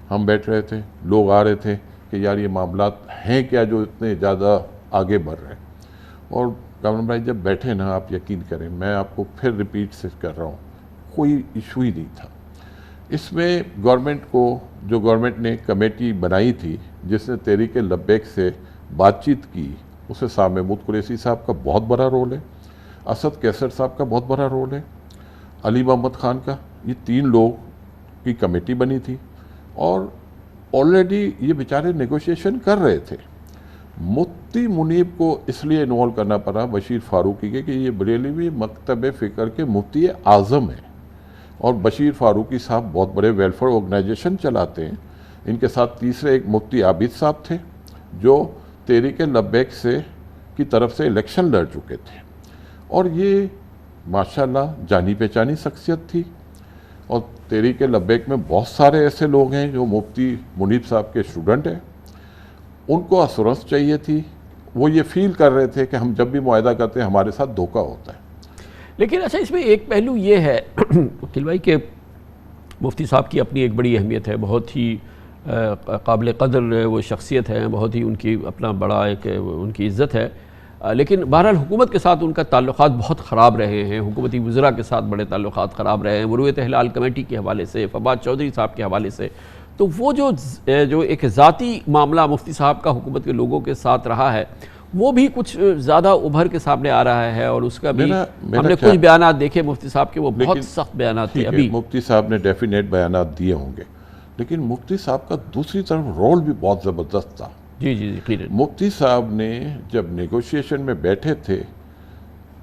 हम बैठ रहे थे, लोग आ रहे थे कि यार ये मामलात हैं क्या जो इतने ज़्यादा आगे बढ़ रहे हैं। और कामरान भाई जब बैठे ना, आप यकीन करें, मैं आपको फिर रिपीट से कर रहा हूँ, कोई इशू ही नहीं था। इसमें गवर्नमेंट ने कमेटी बनाई थी जिसने तहरीक लब्बैक से बातचीत की, उसमें शाह महमूद कुरैशी साहब का बहुत बड़ा रोल है, असद कैसर साहब का बहुत बड़ा रोल है, अली मोहम्मद खान का। ये 3 लोग की कमेटी बनी थी और ऑलरेडी ये बेचारे नेगोशिएशन कर रहे थे। मुफ्ती मुनीब को इसलिए इन्वॉल्व करना पड़ा बशीर फारूकी के कि ये बरेलवी मकतब फ़िक्र के मुफ्ती आज़म हैं, और बशीर फारूकी साहब बहुत बड़े वेलफेयर ऑर्गेनाइजेशन चलाते हैं। इनके साथ तीसरे एक मुफ्ती आबिद साहब थे जो तहरीक लब्बैक से की तरफ से इलेक्शन लड़ चुके थे, और ये माशाल्लाह जानी पहचानी शख्सियत थी। और तहरीक लब्बैक में बहुत सारे ऐसे लोग हैं जो मुफ्ती मुनीब साहब के स्टूडेंट हैं। उनको असुरंस चाहिए थी, वो ये फील कर रहे थे कि हम जब भी मुआहदा करते हैं हमारे साथ धोखा होता है। लेकिन अच्छा, इसमें एक पहलू ये है वकील भाई कि मुफ्ती साहब की अपनी एक बड़ी अहमियत है, बहुत ही काबिल कदर वो शख्सियत है, बहुत ही उनकी अपना बड़ा एक उनकी इज़्ज़त है। लेकिन बहरहाल हुकूमत के साथ उनका ताल्लुकात बहुत ख़राब रहे हैं, हुकूमती वज़रा के साथ बड़े ताल्लुकात ख़राब रहे हैं, मुरुयत हिलाल कमेटी के हवाले से, फवाद चौधरी साहब के हवाले से। तो वो जो एक ज़ाती मामला मुफ्ती साहब का हुकूमत के लोगों के साथ रहा है, वो भी कुछ ज़्यादा उभर के सामने आ रहा है। और उसका भी हमने कुछ बयानात देखे मुफ्ती साहब के, वो बहुत सख्त बयानात थे। अभी मुफ्ती साहब ने डेफिनेट बयानात दिए होंगे, लेकिन मुफ्ती साहब का दूसरी तरफ रोल भी बहुत ज़बरदस्त था। जी। मुफ्ती साहब ने जब नेगोशिएशन में बैठे थे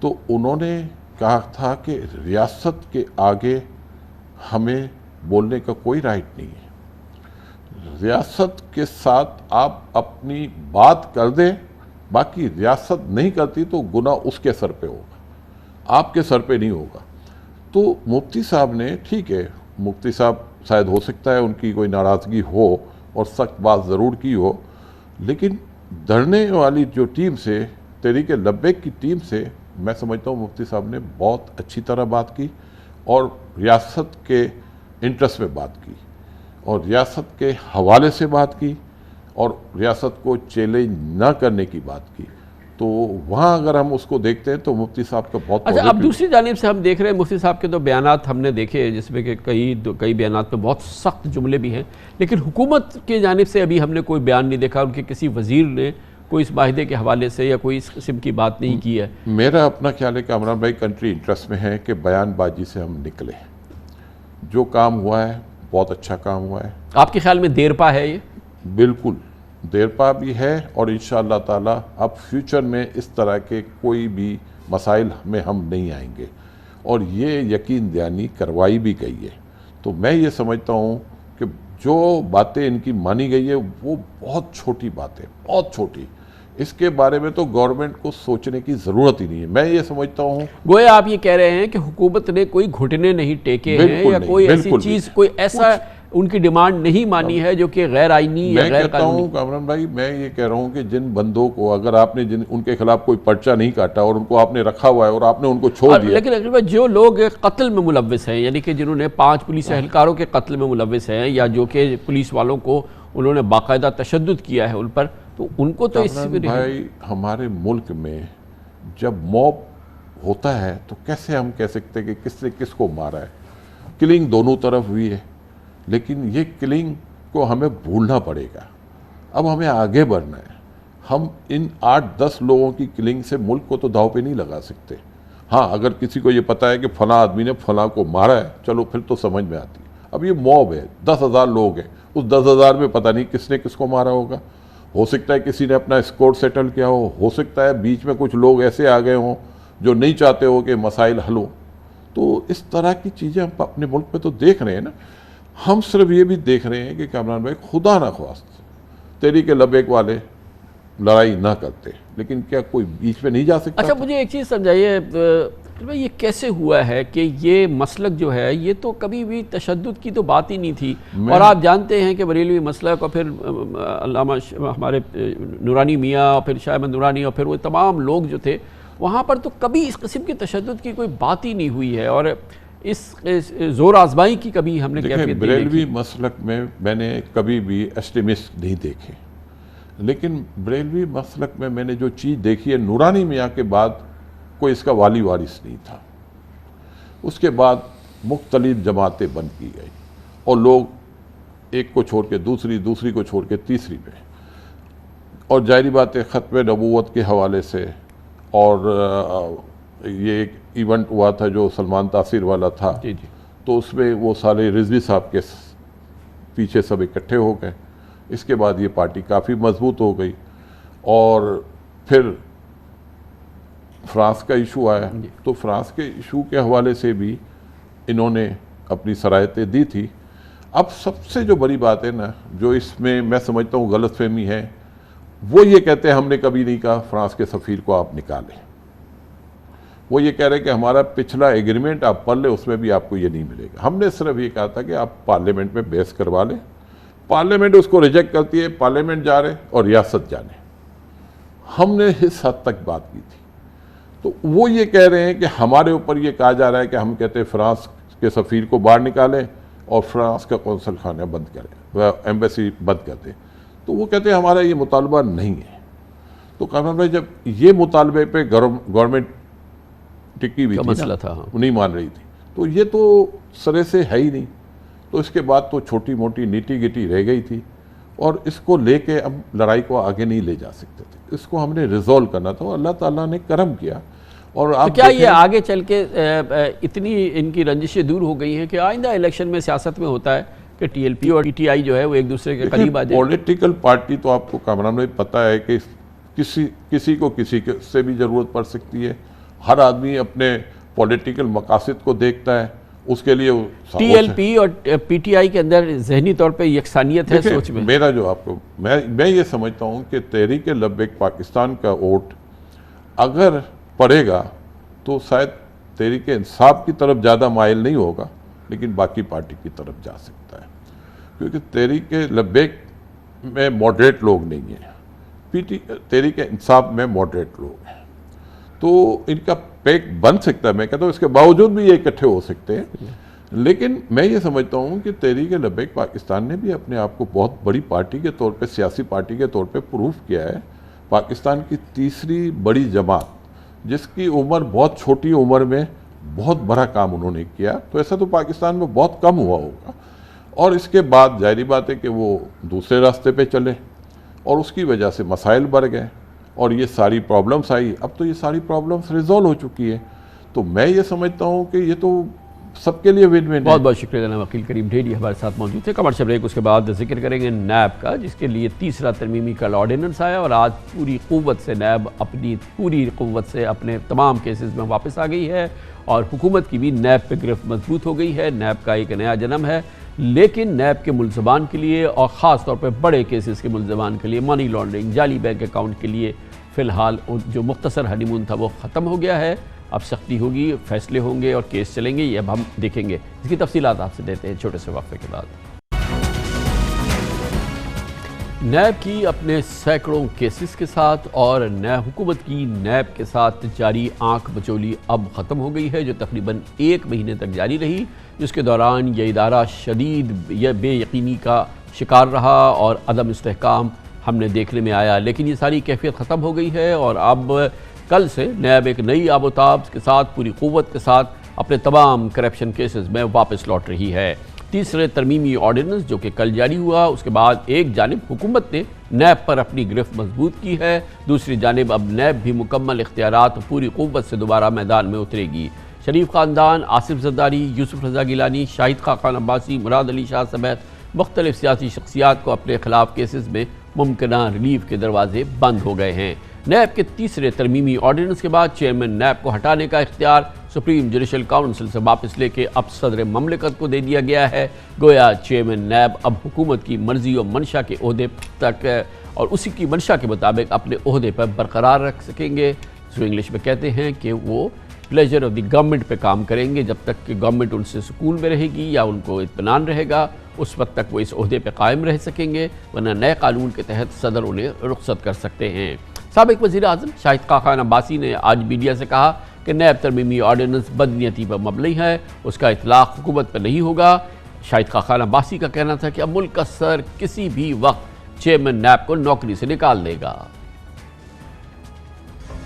तो उन्होंने कहा था कि रियासत के आगे हमें बोलने का कोई राइट नहीं है। रियासत के साथ आप अपनी बात कर दें, बाकी रियासत नहीं करती तो गुनाह उसके सर पे होगा, आपके सर पे नहीं होगा। तो मुफ्ती साहब ने, ठीक है, मुफ्ती साहब शायद हो सकता है उनकी कोई नाराज़गी हो और सख्त बात ज़रूर की हो, लेकिन धरने वाली जो टीम से, तहरीक लब्बैक की टीम से, मैं समझता हूँ मुफ्ती साहब ने बहुत अच्छी तरह बात की और रियासत के इंटरेस्ट में बात की और रियासत के हवाले से बात की और रियासत को चैलेंज न करने की बात की। तो वहाँ अगर हम उसको देखते हैं तो मुफ्ती साहब का बहुत अच्छा। अब दूसरी जानिब से हम देख रहे हैं मुफ्ती साहब के तो बयानात हमने देखे, जिसमें कि कई बयानात में बहुत सख्त जुमले भी हैं, लेकिन हुकूमत की जानिब से अभी हमने कोई बयान नहीं देखा, उनके किसी वज़ीर ने कोई इस माहिदे के हवाले से या कोई इस किस्म की बात नहीं की है। मेरा अपना ख्याल है कि कामरान भाई कंट्री इंटरेस्ट में है कि बयानबाजी से हम निकले। जो काम हुआ है बहुत अच्छा काम हुआ है। आपके ख्याल में देरपा है ये? बिल्कुल देरपा भी है, और इंशाअल्लाह ताला अब फ्यूचर में इस तरह के कोई भी मसाइल में हम नहीं आएंगे। और ये यकीन दहानी करवाई भी गई है। तो मैं ये समझता हूँ कि जो बातें इनकी मानी गई है वो बहुत छोटी बात है, बहुत छोटी। इसके बारे में तो गवर्नमेंट को सोचने की ज़रूरत ही नहीं है। मैं ये समझता हूँ, गोया आप ये कह रहे हैं कि हुकूमत ने कोई घुटने नहीं टेके हैं या कोई ऐसी चीज़, कोई ऐसा उनकी डिमांड नहीं मानी है जो कि गैर आईनी या गैर कानूनी। मैं कहता हूँ कामरान भाई, मैं ये कह रहा हूँ कि जिन बंदों को अगर आपने उनके खिलाफ कोई पर्चा नहीं काटा और उनको आपने रखा हुआ है और आपने उनको छोड़ दिया, लेकिन जो लोग कत्ल में मुलव्विस हैं, यानी कि जिन्होंने 5 पुलिस एहलकारों के कत्ल में मुलव्विस हैं या जो कि पुलिस वालों को उन्होंने बाकायदा तशद्दुद किया है उन पर, तो उनको तो इससे भाई हमारे मुल्क में जब मॉब होता है तो कैसे हम कह सकते हैं कि किसने किसको मारा है। किलिंग दोनों तरफ हुई है, लेकिन ये किलिंग को हमें भूलना पड़ेगा। अब हमें आगे बढ़ना है। हम इन 8-10 लोगों की किलिंग से मुल्क को तो दाव पे नहीं लगा सकते। हाँ, अगर किसी को ये पता है कि फला आदमी ने फला को मारा है, चलो फिर तो समझ में आती है। अब ये मॉब है, 10,000 लोग हैं, उस 10,000 में पता नहीं किसने किसको मारा होगा। हो सकता है किसी ने अपना स्कोर सेटल किया हो सकता है बीच में कुछ लोग ऐसे आ गए हों जो नहीं चाहते हो कि मसाइल हल हो। तो इस तरह की चीज़ें हम अपने मुल्क में तो देख रहे हैं ना। हम सिर्फ ये भी देख रहे हैं कि कामरान भाई खुदा ना ख्वास्त तहरीक लबैक वाले लड़ाई ना करते, लेकिन क्या कोई बीच में नहीं जा सकता? अच्छा, मुझे एक चीज़ समझाइए भाई, ये कैसे हुआ है कि ये मसलक जो है ये तो कभी भी तशद्दुद की तो बात ही नहीं थी। और आप जानते हैं कि बरेलवी मसलक और फिर अल्लामा हमारे नूरानी मियाँ और फिर शाह अहमद नूरानी और फिर वो तमाम लोग जो थे वहाँ पर तो कभी इस किस्म की तशद्दुद की कोई बात ही नहीं हुई है और इस जोर आजमाई की कभी हमने कैफियत नहीं देखी। बरेलवी मसलक में मैंने कभी भी एक्सट्रीमिस्ट नहीं देखे, लेकिन बरेलवी मसलक में मैंने जो चीज़ देखी है, नूरानी मियाँ के बाद कोई इसका वाली वारिस नहीं था। उसके बाद मुख्तलिफ जमातें बंद की गई और लोग एक को छोड़ के दूसरी, दूसरी को छोड़ के तीसरी में, और जाहिर बात है ख़त्म नबूवत के हवाले से। और ये एक इवेंट हुआ था जो सलमान तासीर वाला था, तो उसमें वो साले रिजवी साहब के पीछे सब इकट्ठे हो गए। इसके बाद ये पार्टी काफ़ी मजबूत हो गई। और फिर फ्रांस का इशू आया, तो फ्रांस के इशू के हवाले से भी इन्होंने अपनी सराहतें दी थी। अब सबसे जो बड़ी बात है ना, जो इसमें मैं समझता हूँ गलतफहमी है, वो ये कहते हैं हमने कभी नहीं कहा फ्रांस के सफ़ीर को आप निकालें। वो ये कह रहे हैं कि हमारा पिछला एग्रीमेंट आप पढ़ ले, उसमें भी आपको ये नहीं मिलेगा। हमने सिर्फ ये कहा था कि आप पार्लियामेंट में बहस करवा लें। पार्लियामेंट उसको रिजेक्ट करती है, पार्लियामेंट जा रहे और रियासत जाने। हमने इस हद तक बात की थी। तो वो ये कह रहे हैं कि हमारे ऊपर ये कहा जा रहा है कि हम कहते हैं फ्रांस के सफ़ीर को बाहर निकालें और फ्रांस का कौंसल खाना बंद करें, एम्बेसी बंद कर दें। तो वो कहते हैं हमारा ये मुतालबा नहीं है। तो कामरान भाई, जब ये मुतालबे पे गवर्नमेंट टिकी हुई थी मसला था, वो नहीं मान रही थी, तो ये तो सरे से है ही नहीं। तो इसके बाद तो छोटी मोटी नीटी गिटी रह गई थी और इसको लेके अब लड़ाई को आगे नहीं ले जा सकते थे। इसको हमने रिजॉल्व करना था और अल्लाह ताला ने करम किया। और तो क्या ये आगे चल के इतनी इनकी रंजिशें दूर हो गई हैं कि आइंदा इलेक्शन में सियासत में होता है कि टीएलपी और पीटीआई जो है वो एक दूसरे के करीब आ जाए? पॉलिटिकल पार्टी तो आपको कामरान भाई पता है कि किसी को किसी से भी ज़रूरत पड़ सकती है। हर आदमी अपने पॉलिटिकल मकासद को देखता है, उसके लिए टीएलपी और पीटीआई के अंदर जहनी तौर पे यकसानियत है सोच में। मेरा जो आपको मैं ये समझता हूँ कि तहरीक लब्बैक पाकिस्तान का वोट अगर पड़ेगा तो शायद तहरीक इंसाफ की तरफ ज़्यादा माइल नहीं होगा, लेकिन बाकी पार्टी की तरफ जा सकता है, क्योंकि तहरीक लब्बैक में मॉडरेट लोग नहीं हैं, तहरीक इंसाफ में मॉडरेट लोग हैं। तो इनका पैक बन सकता है। मैं कहता हूँ इसके बावजूद भी ये इकट्ठे हो सकते हैं, लेकिन मैं ये समझता हूँ कि तहरीक लब्बैक पाकिस्तान ने भी अपने आप को बहुत बड़ी पार्टी के तौर पे, सियासी पार्टी के तौर पे प्रूफ किया है। पाकिस्तान की तीसरी बड़ी जमात, जिसकी उम्र बहुत छोटी उम्र में बहुत बड़ा काम उन्होंने किया, तो ऐसा तो पाकिस्तान में बहुत कम हुआ होगा। और इसके बाद जाहिर बात है कि वो दूसरे रास्ते पे चले और उसकी वजह से मसाइल बढ़ गए और ये सारी प्रॉब्लम्स आई। अब तो ये सारी प्रॉब्लम्स रिजॉल्व हो चुकी है। तो मैं ये समझता हूँ कि ये तो सबके लिए विन विन। बहुत बहुत शुक्रिया जनाब वकील करीम ढेरी हमारे साथ मौजूद थे। कमर्शियल ब्रेक, उसके बाद जिक्र करेंगे नैब का, जिसके लिए तीसरा तरमीमी कल ऑर्डिनेंस आया और आज पूरी क़ुव्वत से नैब अपनी पूरी क़ुव्वत से अपने तमाम केसेस में वापस आ गई है और हुकूमत की भी नैब पे गिरफ्त मजबूत हो गई है। नैब का एक नया जन्म है, लेकिन नैब के मुलज़मान के लिए और ख़ास तौर पर बड़े केसेस के मुलज़मान के लिए, मनी लॉन्ड्रिंग, जाली बैंक अकाउंट के लिए फ़िलहाल जो मुख्तसर हनीमून था वो ख़त्म हो गया है। अब सख्ती होगी, फैसले होंगे और केस चलेंगे, ये अब हम देखेंगे। इसकी तफसीलात आपसे देते हैं छोटे से वक्फे के बाद। नैब की अपने सैकड़ों केसेस के साथ और नए हुकूमत की नैब के साथ जारी आंख बचोली अब ख़त्म हो गई है, जो तकरीबन 1 महीने तक जारी रही, जिसके दौरान यह इदारा शदीद या बेयकीनी का शिकार रहा और अदम इस्तेहकाम हमने देखने में आया। लेकिन ये सारी कैफियत ख़त्म हो गई है और अब कल से नैब एक नई आबोताब के साथ पूरी क़ुव्वत के साथ अपने तमाम करप्शन केसेस में वापस लौट रही है। तीसरे तरमीमी ऑर्डिनेंस जो कि कल जारी हुआ, उसके बाद एक जानिब हुकूमत ने नैब पर अपनी गिरफ्त मजबूत की है, दूसरी जानिब अब नैब भी मुकम्मल इख्तियारात पूरी क़ुव्वत से दोबारा मैदान में उतरेगी। शरीफ ख़ानदान, आसिफ जरदारी, यूसुफ रज़ा गिलानी, शाहिद खान अब्बासी, मुराद अली शाह समेत मुख्तलिफ सियासी शख्सियात को अपने खिलाफ केसेस में मुमकिना रिलीफ के दरवाजे बंद हो गए हैं। नैब के तीसरे तरमीमी ऑर्डिनेंस के बाद चेयरमैन नैब को हटाने का इख्तियार सुप्रीम जुडिशल काउंसिल से वापस लेके अब सदर ममलिकत को दे दिया गया है। गोया चेयरमैन नैब अब हुकूमत की मर्जी और मंशा के ओहदे तक और उसी की मंशा के मुताबिक अपने ओहदे पर बरकरार रख सकेंगे। जो इंग्लिश में कहते हैं कि वो प्लेजर ऑफ द गवर्नमेंट पे काम करेंगे। जब तक कि गवर्नमेंट उनसे सुकून में रहेगी या उनको इत्मीनान रहेगा, उस वक्त तक वो इस ओहदे पे कायम रह सकेंगे, वरना नए कानून के तहत सदर उन्हें रुखसत कर सकते हैं। साबिक वज़ीर आज़म शाहिद खान अब्बासी ने आज मीडिया से कहा कि नैब तरमीमी ऑर्डिनेंस बदनीयती पर मबनी है, उसका इतलाक़ हुकूमत पर नहीं होगा। शाहिद खान अब्बासी का कहना था कि अब मुल्क का सर किसी भी वक्त चेयरमैन नैब को नौकरी से निकाल देगा।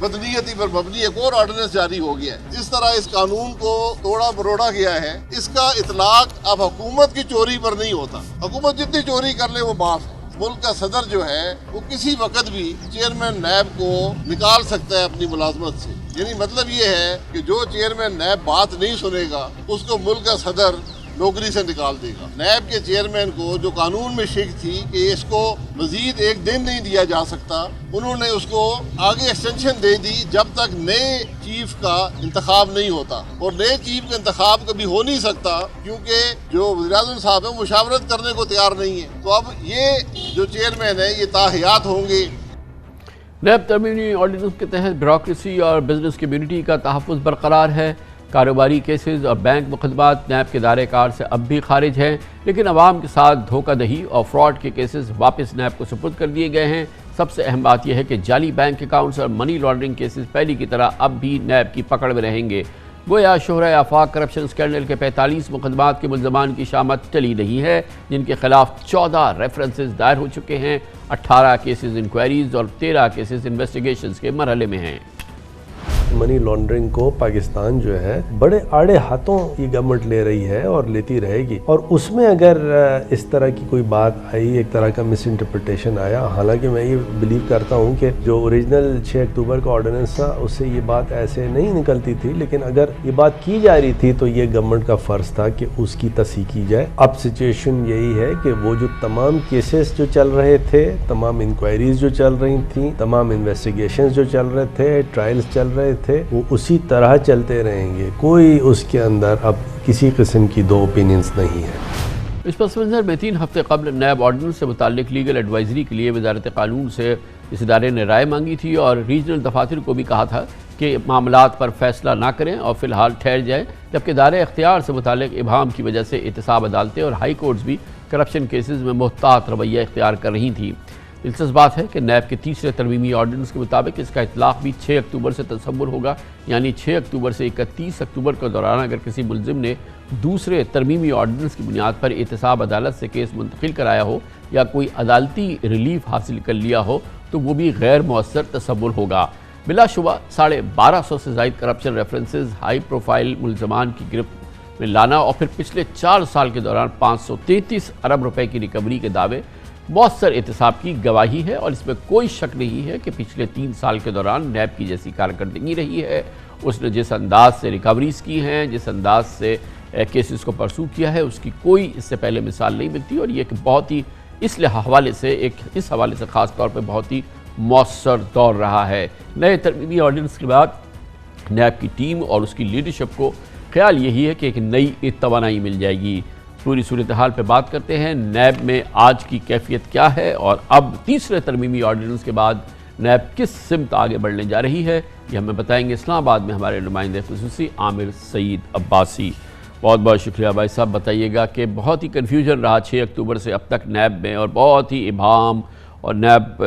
बदनीयती पर मबनी एक और ऑर्डिनेंस जारी हो गया है। जिस तरह इस कानून को तोड़ा मरोड़ा गया है, इसका इतलाक अब हुकूमत की चोरी पर नहीं होता। हुकूमत जितनी चोरी कर ले वो माफ है। मुल्क का सदर जो है वो किसी वक्त भी चेयरमैन नैब को निकाल सकता है अपनी मुलाजमत से। यानी मतलब ये है कि जो चेयरमैन नैब बात नहीं सुनेगा उसको मुल्क का सदर नौकरी से निकाल देगा। नैब के चेयरमैन को जो कानून में शिक थी कि इसको मजीद 1 दिन नहीं दिया जा सकता, उन्होंने उसको आगे एक्सटेंशन दे दी जब तक नए चीफ का इंतखाब नहीं होता। और नए चीफ का इंतखाब कभी हो नहीं सकता क्योंकि जो वज़ीर-ए-आज़म साहब है वो मुशावरत करने को तैयार नहीं है। तो अब ये जो चेयरमैन है ये ताहयात होंगे। नैब तरमीमी ऑर्डिनेंस के तहत ब्यूरोक्रेसी और बिजनेस कम्यूनिटी का तहफ़्फ़ुज़ बरकरार है। कारोबारी केसेस और बैंक मुकदमात नैब के दायरे कार से अब भी खारिज हैं, लेकिन अवाम के साथ धोखाधही और फ्रॉड के केसेस वापस नैब को सुपुर्द कर दिए गए हैं। सबसे अहम बात यह है कि जाली बैंक अकाउंट्स और मनी लॉन्ड्रिंग केसेस पहले की तरह अब भी नैब की पकड़ में रहेंगे। गोया शोहरा आफाक करप्शन स्कैंडल के 45 मुकदमात के मुल्ज़मान की शामत टली नहीं है, जिनके खिलाफ 14 रेफरेंसेस दायर हो चुके हैं। 18 केसेस इंक्वायरीज और 13 केसेस इन्वेस्टिगेशन के मरहले में हैं। मनी लॉन्ड्रिंग को पाकिस्तान जो है बड़े आड़े हाथों ये गवर्नमेंट ले रही है और लेती रहेगी। और उसमें अगर इस तरह की कोई बात आई, एक तरह का मिस इंटरप्रिटेशन आया, हालांकि मैं ये बिलीव करता हूँ कि जो ओरिजिनल 6 अक्टूबर का ऑर्डिनेंस था उससे ये बात ऐसे नहीं निकलती थी, लेकिन अगर ये बात की जा रही थी तो ये गवर्नमेंट का फ़र्ज़ था कि उसकी तस्हीह की जाए। अब सिचुएशन यही है कि वो जो तमाम केसेस जो चल रहे थे, तमाम इंक्वायरीज जो चल रही थी, तमाम इन्वेस्टिगेशन जो चल रहे थे, ट्रायल्स चल रहे थे, वो उसी तरह चलते रहेंगे। कोई उसके अंदर अब किसी किस्म की दो ओपिनियंस नहीं है। इस पस मंज़र में 3 हफ्ते कबल नैब ऑर्डिनेंस से मुताल्लिक़ लीगल एडवाइजरी के लिए वज़ारत कानून से इस इदारे ने राय मांगी थी और रीजनल दफातर को भी कहा था कि मामलात पर फैसला ना करें और फ़िलहाल ठहर जाएँ, जबकि दायरे इख्तियार से मुताल्लिक़ इबाहम की वजह से एहतसाब अदालतें और हाई कोर्ट्स भी करप्शन केसेस में मुहतात रवैया इख्तियार कर रही थी। दिलचस्प बात है कि नैब के तीसरे तरमीमी ऑर्डिनेंस के मुताबिक इसका इतलाक़ भी 6 अक्टूबर से तसव्वुर होगा, यानी 6 अक्टूबर से 31 अक्टूबर के दौरान अगर किसी मुल्ज़िम ने दूसरे तरमीमी ऑर्डिनेंस की बुनियाद पर एहतसाब अदालत से केस मुंतकिल कराया हो या कोई अदालती रिलीफ हासिल कर लिया हो तो वो भी गैर मौसर तसव्वुर होगा। बिलाशुबा 1250 से ज़ायद करप्शन रेफरेंसेस, हाई प्रोफाइल मुल्ज़मान की गिरफ्त में लाना और फिर पिछले 4 साल के दौरान 533 अरब रुपए की रिकवरी के दावे मौसर एहतसाब की गवाही है और इसमें कोई शक नहीं है कि पिछले 3 साल के दौरान नैब की जैसी कारकर्दगी रही है। उसने जिस अंदाज से रिकवरीज की हैं, जिस अंदाज से केसेस को परसू किया है, उसकी कोई इससे पहले मिसाल नहीं मिलती। और ये एक बहुत ही इस हवाले से ख़ास तौर पे बहुत ही मौसर दौर रहा है। नए तरमीमी ऑर्डिनेंस के बाद नैब की टीम और उसकी लीडरशिप को ख्याल यही है कि एक नई तवानाई मिल जाएगी। पूरी सूरत हाल पर बात करते हैं, नैब में आज की कैफियत क्या है और अब तीसरे तरमीमी ऑर्डिनेंस के बाद नैब किस सिमत आगे बढ़ने जा रही है, ये हमें बताएंगे इस्लामाबाद में हमारे नुमाइंदे ख़ुसूसी आमिर सईद अब्बासी। बहुत बहुत शुक्रिया भाई साहब। बताइएगा कि बहुत ही कन्फ्यूजन रहा 6 अक्टूबर से अब तक नैब में, और बहुत ही इबाम और नैब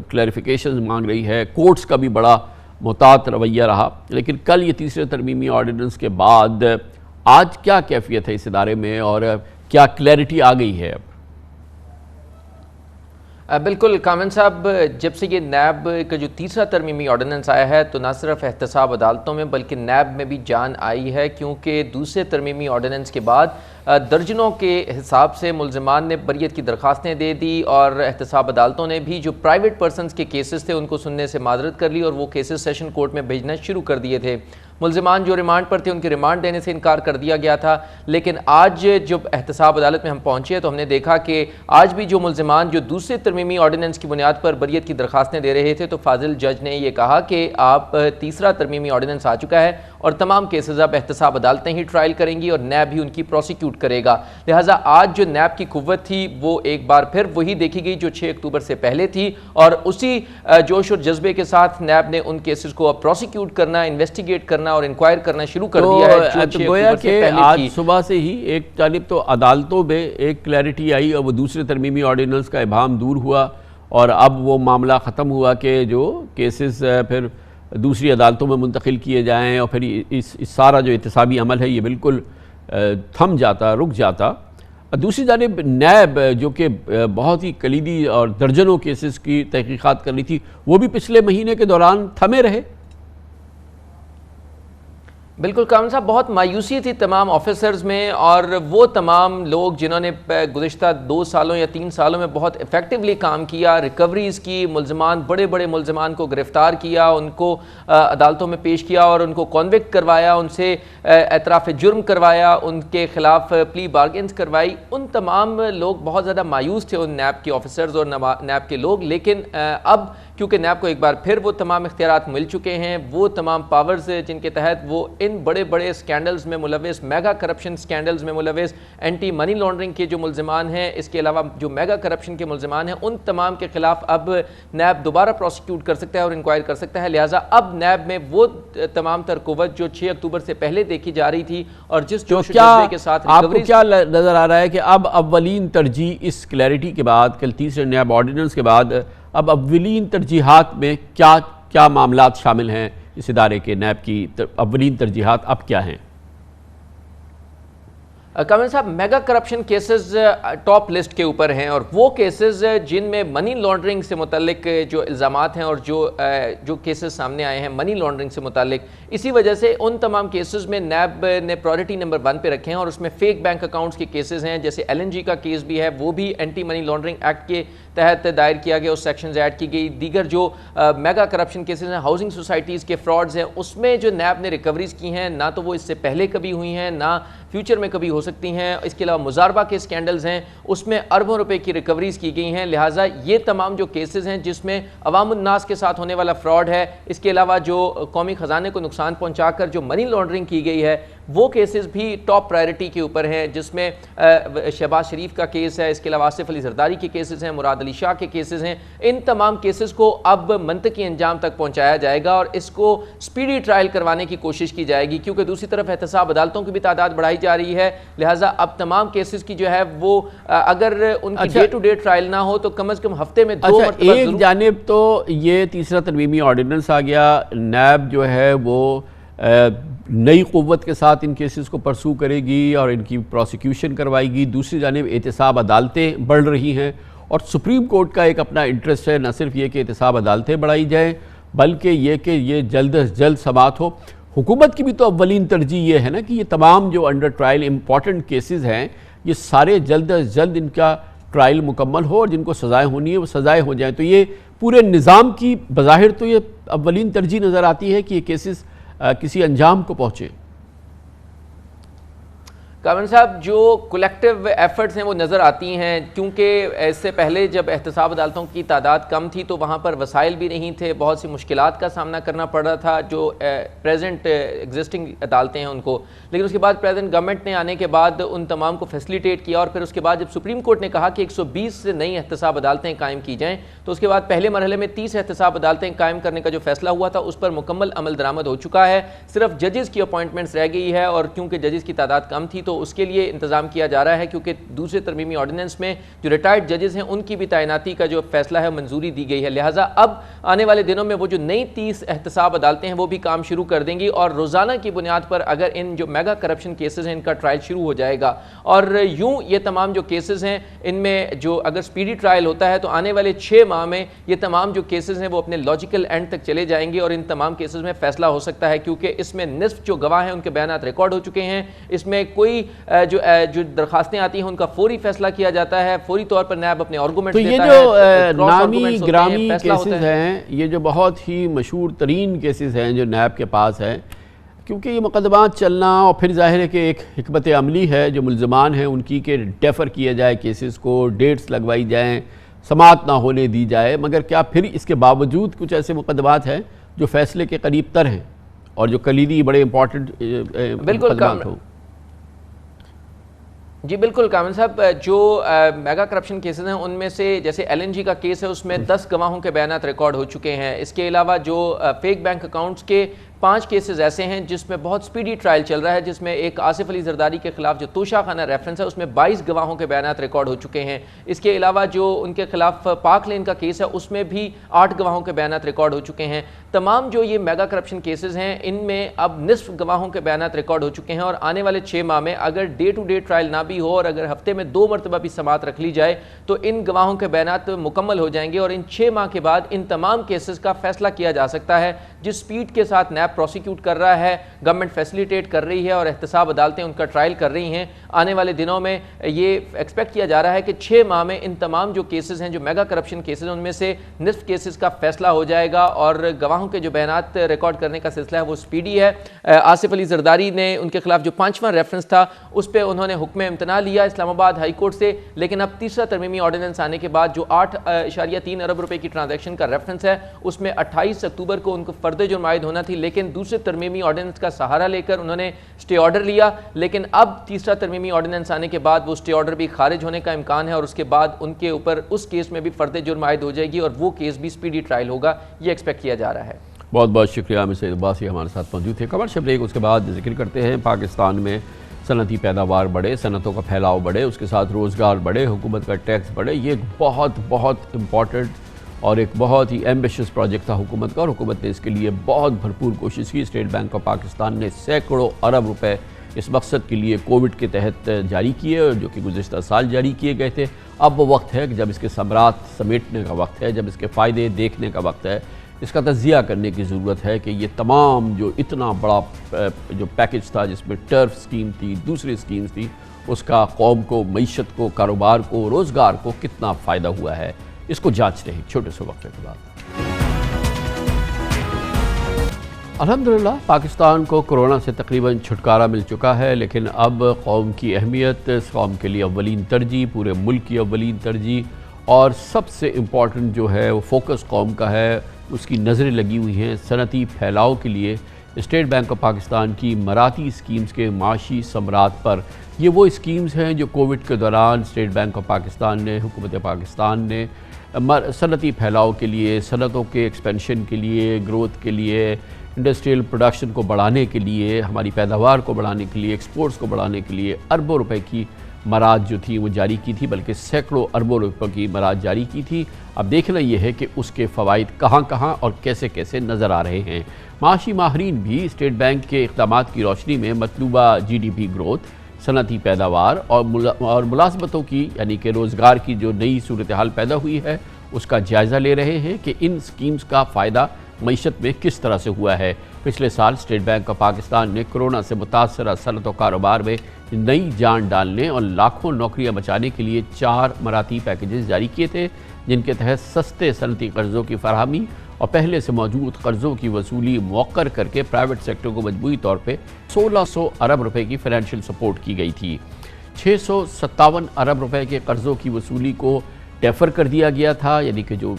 क्लैरिफिकेशन मांग रही है, कोर्ट्स का भी बड़ा मुहतात रवैया रहा। लेकिन कल ये तीसरे तरमीमी ऑर्डिनेंस के बाद आज क्या कैफियत है इस इदारे में और क्या क्लैरिटी आ गई है अब? बिल्कुल कामन साहब, जब से ये नैब का जो तीसरा तरमीमी ऑर्डिनेंस आया है तो न सिर्फ एहतसाब अदालतों में बल्कि नैब में भी जान आई है, क्योंकि दूसरे तरमीमी ऑर्डिनेंस के बाद दर्जनों के हिसाब से मुल्ज़िमान ने बरियत की दरख्वास्तें दे दी और एहतसाब अदालतों ने भी जो प्राइवेट पर्सनस के केसेस थे उनको सुनने से माजरत कर ली और वो केसेस सेशन कोर्ट में भेजना शुरू कर दिए थे। मुल्ज़िमान जो रिमांड पर थे उनके रिमांड देने से इनकार कर दिया गया था। लेकिन आज जब एहतसाब अदालत में हम पहुँचे तो हमने देखा कि आज भी जो मुल्ज़िमान जो दूसरे तरमीमी ऑर्डिनेंस की बुनियाद पर बरियत की दरख्वास्तें दे रहे थे, तो फाजिल जज ने यह कहा कि आप तीसरा तरमीमी ऑर्डिनेंस आ चुका है और तमाम केसेस अब एहतसाब अदालतें ही ट्रायल करेंगी और नैब ही उनकी प्रोसिक्यूट करेगा। लिहाजा आज जो नैब की कुव्वत थी वो एक बार फिर वही देखी गई जो 6 अक्टूबर से पहले थी, और उसी जोश और जज्बे के साथ नैब ने उन केसेस को अब प्रोसिक्यूट करना, इन्वेस्टिगेट करना और इंक्वायर करना शुरू कर दिया है। तो गोया कि आज सुबह से ही एक जानिब तो अदालतों में एक क्लैरिटी आई और वो दूसरे तरमीमी ऑर्डिनेंस का इबाम दूर हुआ और अब वो मामला ख़त्म हुआ कि जो केसेस फिर दूसरी अदालतों में मुंतकिल किए जाएँ और फिर इस सारा जो एहतसाबी अमल है ये बिल्कुल थम जाता, रुक जाता। दूसरी जानिब नैब जो कि बहुत ही कलीदी और दर्जनों केसेस की तहकीकात कर रही थी, वो भी पिछले महीने के दौरान थमे रहे। बिल्कुल कामन साहब, बहुत मायूसी थी तमाम ऑफिसर्स में, और वो तमाम लोग जिन्होंने गुज़िश्ता 2 सालों या 3 सालों में बहुत इफ़ेक्टिवली काम किया, रिकवरीज़ की, मुल्ज़िमान बड़े बड़े मुल्ज़िमान को गिरफ़्तार किया, उनको अदालतों में पेश किया और उनको कॉन्विक्ट करवाया, उनसे एतराफ़ जुर्म करवाया, उनके ख़िलाफ़ प्ली बार्गेन्स करवाई। उन तमाम लोग बहुत ज़्यादा मायूस थे, उन नैब के ऑफिसर्स और नैब के लोग। लेकिन अब क्योंकि नैब को एक बार फिर वो तमाम इख्तियारात मिल चुके हैं, वो तमाम पावर्स जिनके तहत वो इन बड़े बड़े स्कैंडल्स में मुलविस, मेगा करप्शन स्कैंडल्स में मुलविस, एंटी मनी लॉन्ड्रिंग के जो मुल्ज़िमान हैं, इसके अलावा जो मेगा करप्शन के मुल्ज़िमान हैं, उन तमाम के खिलाफ अब नैब दोबारा प्रोसिक्यूट कर सकता है और इंक्वायर कर सकता है। लिहाजा अब नैब में वो तमाम तर कुव्वत जो 6 अक्टूबर से पहले देखी जा रही थी और जिस जोश जज्बे के साथ आपको क्या नज़र आ रहा है कि अब अव्वलीन तरजीह इस क्लैरिटी के बाद, कल तीसरे नैब ऑर्डिनेंस के बाद, अब अव्वलीन तरजीहात में क्या क्या मामलात शामिल हैं इस इदारे के? नैब की अव्वलीन तरजीहात अब क्या हैं? कमल साहब, mega corruption cases top list के ऊपर हैं और वो केसेस जिनमें मनी लॉन्ड्रिंग से मुतल्लिक जो इल्ज़ामात हैं और जो केसेस सामने आए हैं मनी लॉन्ड्रिंग से मुतल्लिक, इसी वजह से उन तमाम केसेस में नैब ने प्रायोरिटी नंबर 1 पे रखे हैं और उसमें फेक बैंक अकाउंट्स के केसेस हैं, जैसे LNG का केस भी है, वो भी एंटी मनी लॉन्ड्रिंग एक्ट के तहत दायर किया गया, उस सेक्शन ऐड की गई। दीगर जो मेगा करप्शन केसेस हैं, हाउसिंग सोसाइटीज़ के फ्रॉड्स हैं, उसमें जो नैब ने रिकवरीज की हैं ना तो वो इससे पहले कभी हुई हैं ना फ्यूचर में कभी हो सकती हैं। इसके अलावा मुजारबा के स्कैंडल्स हैं, उसमें अरबों रुपए की रिकवरीज की गई हैं। लिहाजा ये तमाम जो केसेस हैं जिसमें अवामुन्नास के साथ होने वाला फ्रॉड है, इसके अलावा जो कौमी ख़जाने को नुकसान पहुंचाकर जो मनी लॉन्ड्रिंग की गई है, वो केसेस भी टॉप प्रायोरिटी के ऊपर हैं, जिसमें शहबाज शरीफ का केस है, इसके अलावा आसिफ अली जरदारी के केसेस हैं, मुराद अली शाह के केसेस हैं। इन तमाम केसेस को अब मंतकी अंजाम तक पहुंचाया जाएगा और इसको स्पीडी ट्रायल करवाने की कोशिश की जाएगी, क्योंकि दूसरी तरफ एहतसाब अदालतों की भी तादाद बढ़ाई जा रही है। लिहाजा अब तमाम केसेस की जो है वो अगर उनकी डे टू डे ट्रायल ना हो तो कम से कम हफ्ते में 2 मरतबा। एक जानिब तो ये तीसरा तरमीमी ऑर्डिनेंस आ गया, नैब जो है वो नई क़ुव्वत के साथ इन केसेस को परसू करेगी और इनकी प्रोसिक्यूशन करवाएगी। दूसरी जानिब एहतसाब अदालतें बढ़ रही हैं और सुप्रीम कोर्ट का एक अपना इंटरेस्ट है, न सिर्फ ये कि एहतसाब अदालतें बढ़ाई जाएँ बल्कि ये कि ये जल्द अज जल्द समाअत हो। हुकूमत की भी तो अव्वलीन तरजीह ये है ना कि ये तमाम जो अंडर ट्रायल इम्पॉर्टेंट केसेस हैं ये सारे जल्द अज जल्द इनका ट्रायल मुकम्मल हो और जिनको सज़ाएँ होनी है वो सज़ाएँ हो जाएँ। तो ये पूरे निज़ाम की बज़ाहिर तो ये अव्वलीन तरजीह नज़र आती है कि ये केसेस किसी अंजाम को पहुँचे। कामरान साहब, जो कलेक्टिव एफर्ट्स हैं वो नज़र आती हैं, क्योंकि इससे पहले जब एहतसाब अदालतों की तादाद कम थी तो वहाँ पर वसाइल भी नहीं थे, बहुत सी मुश्किलात का सामना करना पड़ रहा था जो प्रेजेंट एग्जिस्टिंग अदालतें हैं उनको। लेकिन उसके बाद प्रेजेंट गवर्नमेंट ने आने के बाद उन तमाम को फैसिलिटेट किया और फिर उसके बाद जब सुप्रीम कोर्ट ने कहा कि 120 नई एहतसाब अदालतें कायम की जाएँ, तो उसके बाद पहले मरहले में 30 एहतसाब अदालतें कायम करने का जो फैसला हुआ था उस पर मुकम्मल अमल दरामद हो चुका है। सिर्फ जजेस की अपॉइंटमेंट्स रह गई है, और क्योंकि जजेस की तादाद कम थी तो उसके लिए इंतजाम किया जा रहा है, क्योंकि दूसरे तरमीमी ऑर्डिनेंस में जो रिटायर्ड जजेस हैं उनकी भी तैनाती का जो फैसला है मंजूरी दी गई है। लिहाजा अब आने वाले दिनों में वो जो नई 30 एहतसाब अदालतें हैं वो भी काम शुरू कर देंगी, और रोज़ाना की बुनियाद पर अगर इन जो मेगा करप्शन केसेस हैं इनका ट्रायल शुरू हो जाएगा। और यूँ ये तमाम जो केसेस हैं इनमें जो अगर स्पीडी ट्रायल होता है तो आने वाले 6 माह में ये तमाम जो केसेस हैं वो अपने लॉजिकल एंड तक चले जाएंगे और इन तमाम केसेस में फैसला हो सकता है, क्योंकि इसमें निस्फ जो गवाह हैं उनके बयान रिकॉर्ड हो चुके हैं। इसमें कोई जो दरखास्तें आती हैं उनका फौरी फैसला किया जाता है, फौरी तौर पर नैब अपने आर्गूमेंट देता है। तो ये जो नामी ग्रामी केसेस हैं, ये जो बहुत ही मशहूर तरीन केसेस हैं जो नैब के पास हैं, क्योंकि ये मुकदमात चलना और फिर जाहिर है कि एक हिकमत अमली है जो मुल्ज़मान हैं उनकी के डेफर किया जाए केसेस को, डेट्स लगवाई जाएँ, समाअत ना होने दी जाए। मगर क्या फिर इसके बावजूद कुछ ऐसे मुकदमात हैं जो फैसले के करीब तर हैं और जो कलीदी बड़े इंपॉर्टेंट मुकदमात हों? जी बिल्कुल कामरान साहब, जो मेगा करप्शन केसेस हैं उनमें से जैसे LNG का केस है उसमें 10 गवाहों के बयानात रिकॉर्ड हो चुके हैं। इसके अलावा जो फेक बैंक अकाउंट्स के 5 केसेस ऐसे हैं जिसमें बहुत स्पीडी ट्रायल चल रहा है, जिसमें एक आसिफ अली जरदारी के खिलाफ जो तोशाखाना रेफरेंस है उसमें 22 गवाहों के बयानात रिकॉर्ड हो चुके हैं। इसके अलावा जो उनके खिलाफ पाक लेन का केस है उसमें भी 8 गवाहों के बयानात रिकॉर्ड हो चुके हैं। तमाम जो ये मेगा करप्शन केसेस हैं इनमें अब निस्फ गवाहों के बयानात रिकॉर्ड हो चुके हैं, और आने वाले 6 माह में अगर डे टू डे ट्रायल ना भी हो और अगर हफ्ते में 2 मरतबा भी समाअत रख ली जाए तो इन गवाहों के बयानात मुकम्मल हो जाएंगे और इन 6 माह के बाद इन तमाम केसेस का फैसला किया जा सकता है। जिस स्पीड के साथ नैब प्रोसिक्यूट कर रहा है, गवर्नमेंट फैसिलिटेट कर रही है और एहतसाब अदालतें उनका ट्रायल कर रही हैं, आने वाले दिनों में ये एक्सपेक्ट किया जा रहा है कि 6 माह में इन तमाम जो केसेस हैं जो मेगा करप्शन केसेस उनमें से निस्फ केसेस का फैसला हो जाएगा और गवाहों के जो बयानात रिकॉर्ड करने का सिलसिला है वो स्पीडी है। आसिफ अली जरदारी ने उनके खिलाफ जो 5वां रेफरेंस था उस पर उन्होंने हुक्म इम्तना लिया इस्लामाबाद हाई कोर्ट से, लेकिन अब तीसरा तरमीमी ऑर्डिनेंस आने के बाद जो 8.3 अरब रुपए की ट्रांजैक्शन का रेफरेंस है उसमें 28 अक्टूबर को उनको फर्द जुर्म आयद होना थी, लेकिन दूसरे तरमीमी ऑर्डिनेंस का सहारा लेकर उन्होंने स्टे ऑर्डर लिया। लेकिन अब तीसरा तरमीमी ऑर्डिनेंस आने के बाद वो स्टे ऑर्डर भी खारिज होने का इम्कान है और उसके बाद उनके ऊपर उस केस में भी फर्द जुर्म आयद हो जाएगी और वो केस भी स्पीडी ट्रायल होगा, ये एक्सपेक्ट किया जा रहा है। बहुत बहुत शुक्रिया आमिर सईद अब्बासी हमारे साथ मौजूद थे। कमर्शियल ब्रेक, उसके बाद जिक्र करते हैं पाकिस्तान में सनती पैदावार बढ़े, सनतों का फैलाव बढ़े, उसके साथ रोज़गार बढ़े, हुकूमत का टैक्स बढ़े। ये एक बहुत बहुत इम्पॉर्टेंट और एक बहुत ही एम्बिशियस प्रोजेक्ट था हुकूमत का और हुकूमत ने इसके लिए बहुत भरपूर कोशिश की। स्टेट बैंक ऑफ पाकिस्तान ने सैकड़ों अरब रुपए इस मकसद के लिए कोविड के तहत जारी किए, जो कि गुज़िश्ता साल जारी किए गए थे। अब वो वक्त है कि जब इसके समरात समेटने का वक्त है, जब इसके फ़ायदे देखने का वक्त है, इसका तज़िया करने की ज़रूरत है कि ये तमाम जो इतना बड़ा जो पैकेज था जिसमें टर्फ स्कीम थी, दूसरी स्कीम्स थी, उसका कौम को, मईशत को, कारोबार को, रोज़गार को कितना फ़ायदा हुआ है, इसको जांचते हैं छोटे से वक्त के बाद। अल्हम्दुलिल्लाह पाकिस्तान को कोरोना से तकरीबन छुटकारा मिल चुका है, लेकिन अब कौम की अहमियत, कौम के लिए अव्वलीन तरजीह, पूरे मुल्क की अव्वलीन तरजीह और सबसे इम्पॉर्टेंट जो है वो फोकस कौम का है, उसकी नज़रें लगी हुई हैं सनती फैलाव के लिए स्टेट बैंक ऑफ पाकिस्तान की मराती स्कीम्स के माशी समरात पर। ये वो स्कीम्स हैं जो कोविड के दौरान स्टेट बैंक ऑफ पाकिस्तान ने, हुकूमत पाकिस्तान ने सनती फैलाव के लिए, सनतों के एक्सपेंशन के लिए, ग्रोथ के लिए, इंडस्ट्रियल प्रोडक्शन को बढ़ाने के लिए, हमारी पैदावार को बढ़ाने के लिए, एक्सपोर्ट्स को बढ़ाने के लिए अरबों रुपए की मराद जो थी वो जारी की थी, बल्कि सैकड़ों अरबों रुपए की मराद जारी की थी। अब देखना ये है कि उसके फ़वाइद कहाँ कहाँ और कैसे कैसे नज़र आ रहे हैं। माशी माहरीन भी स्टेट बैंक के इक़दाम की रोशनी में मतलूबा GDP ग्रोथ, सनती पैदावार और मुलाजमतों की यानी कि रोज़गार की जो नई सूरत हाल पैदा हुई है उसका जायज़ा ले रहे हैं कि इन स्कीम्स का फ़ायदा मईशत में किस तरह से हुआ है। पिछले साल स्टेट बैंक ऑफ पाकिस्तान ने कोरोना से मुतासर सनत और कारोबार में नई जान डालने और लाखों नौकरियां बचाने के लिए 4 मराती पैकेजेस जारी किए थे, जिनके तहत सस्ते सनती कर्ज़ों की फरहमी और पहले से मौजूद कर्जों की वसूली मौक्कर करके प्राइवेट सेक्टर को मजबूरी तौर पे 1600 अरब रुपए की फाइनेंशियल सपोर्ट की गई थी। 657 अरब रुपए के कर्जों की वसूली को डेफर कर दिया गया था, यानी कि जो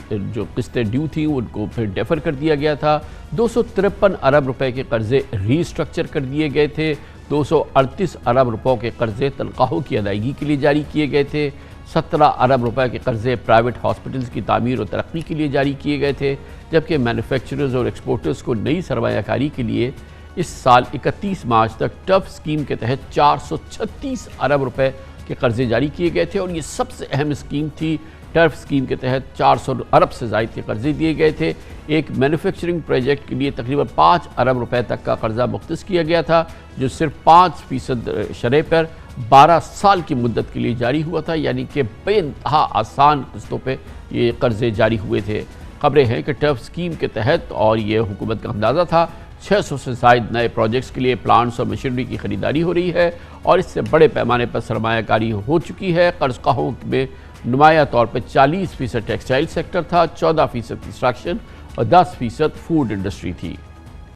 किस्तें ड्यू थी उनको फिर डेफर कर दिया गया था। 253 अरब रुपए के कर्जे रीस्ट्रक्चर कर दिए गए थे। 238 अरब रुपयों के कर्जे तनख्वाहों की अदायगी के लिए जारी किए गए थे। 17 अरब रुपए के कर्जे प्राइवेट हॉस्पिटल्स की तामीर और तरक्की के लिए जारी किए गए थे, जबकि मैन्युफैक्चरर्स और एक्सपोर्टर्स को नई सरमायाकारी के लिए इस साल 31 मार्च तक टफ स्कीम के तहत 436 अरब रुपए के कर्जे जारी किए गए थे। और ये सबसे अहम स्कीम थी। टर्फ स्कीम के तहत 400 अरब से ज़ायद के कर्जे दिए गए थे। एक मैन्युफैक्चरिंग प्रोजेक्ट के लिए तकरीबन 5 अरब रुपए तक का कर्जा मुख्तस किया गया था, जो सिर्फ 5% शरह पर 12 साल की मुद्दत के लिए जारी हुआ था, यानी कि बेइंतहा आसान किस्तों पे ये कर्जे जारी हुए थे। खबरें हैं कि टर्फ स्कीम के तहत, और ये हुकूमत का अंदाज़ा था, 600 से ज़ायद नए प्रोजेक्ट्स के लिए प्लांट्स और मशीनरी की खरीदारी हो रही है और इससे बड़े पैमाने पर सरमायाकारी हो चुकी है। कर्जख्वाहों में नुमाया तौर पर 40% टेक्सटाइल सेक्टर था, 14% कंस्ट्रक्शन और 10% फूड इंडस्ट्री थी।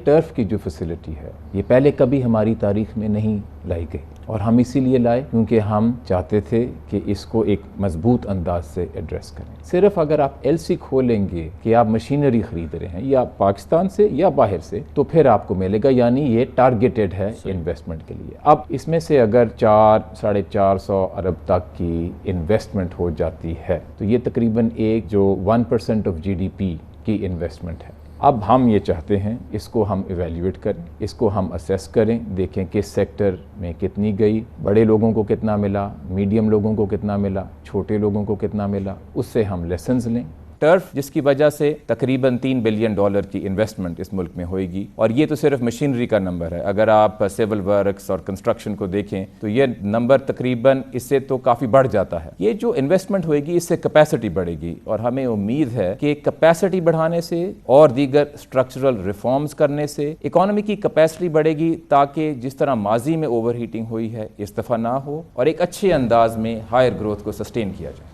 टर्फ की जो फैसिलिटी है ये पहले कभी हमारी तारीख में नहीं लाई गई और हम इसीलिए लाए क्योंकि हम चाहते थे कि इसको एक मजबूत अंदाज से एड्रेस करें। सिर्फ अगर आप एलसी खोलेंगे कि आप मशीनरी खरीद रहे हैं या पाकिस्तान से या बाहर से, तो फिर आपको मिलेगा, यानी ये टारगेटेड है इन्वेस्टमेंट के लिए। अब इसमें से अगर 400-450 अरब तक की इन्वेस्टमेंट हो जाती है तो ये तकरीबन एक जो 1% ऑफ GDP की इन्वेस्टमेंट है। अब हम ये चाहते हैं इसको हम इवेल्यूएट करें, इसको हम असेस करें, देखें किस सेक्टर में कितनी गई, बड़े लोगों को कितना मिला, मीडियम लोगों को कितना मिला, छोटे लोगों को कितना मिला, उससे हम लेसन्स लें। टर्फ जिसकी वजह से तकरीबन $3 बिलियन की इन्वेस्टमेंट इस मुल्क में होएगी, और ये तो सिर्फ मशीनरी का नंबर है। अगर आप सिविल वर्क्स और कंस्ट्रक्शन को देखें तो ये नंबर तकरीबन इससे तो काफ़ी बढ़ जाता है। ये जो इन्वेस्टमेंट होएगी इससे कैपेसिटी बढ़ेगी और हमें उम्मीद है कि कैपेसिटी बढ़ाने से और दीगर स्ट्रक्चरल रिफॉर्म्स करने से इकॉनमी की कैपेसिटी बढ़ेगी, ताकि जिस तरह माजी में ओवर हीटिंग हुई है इस दफ़ा ना हो और एक अच्छे अंदाज में हायर ग्रोथ को सस्टेन किया जाए।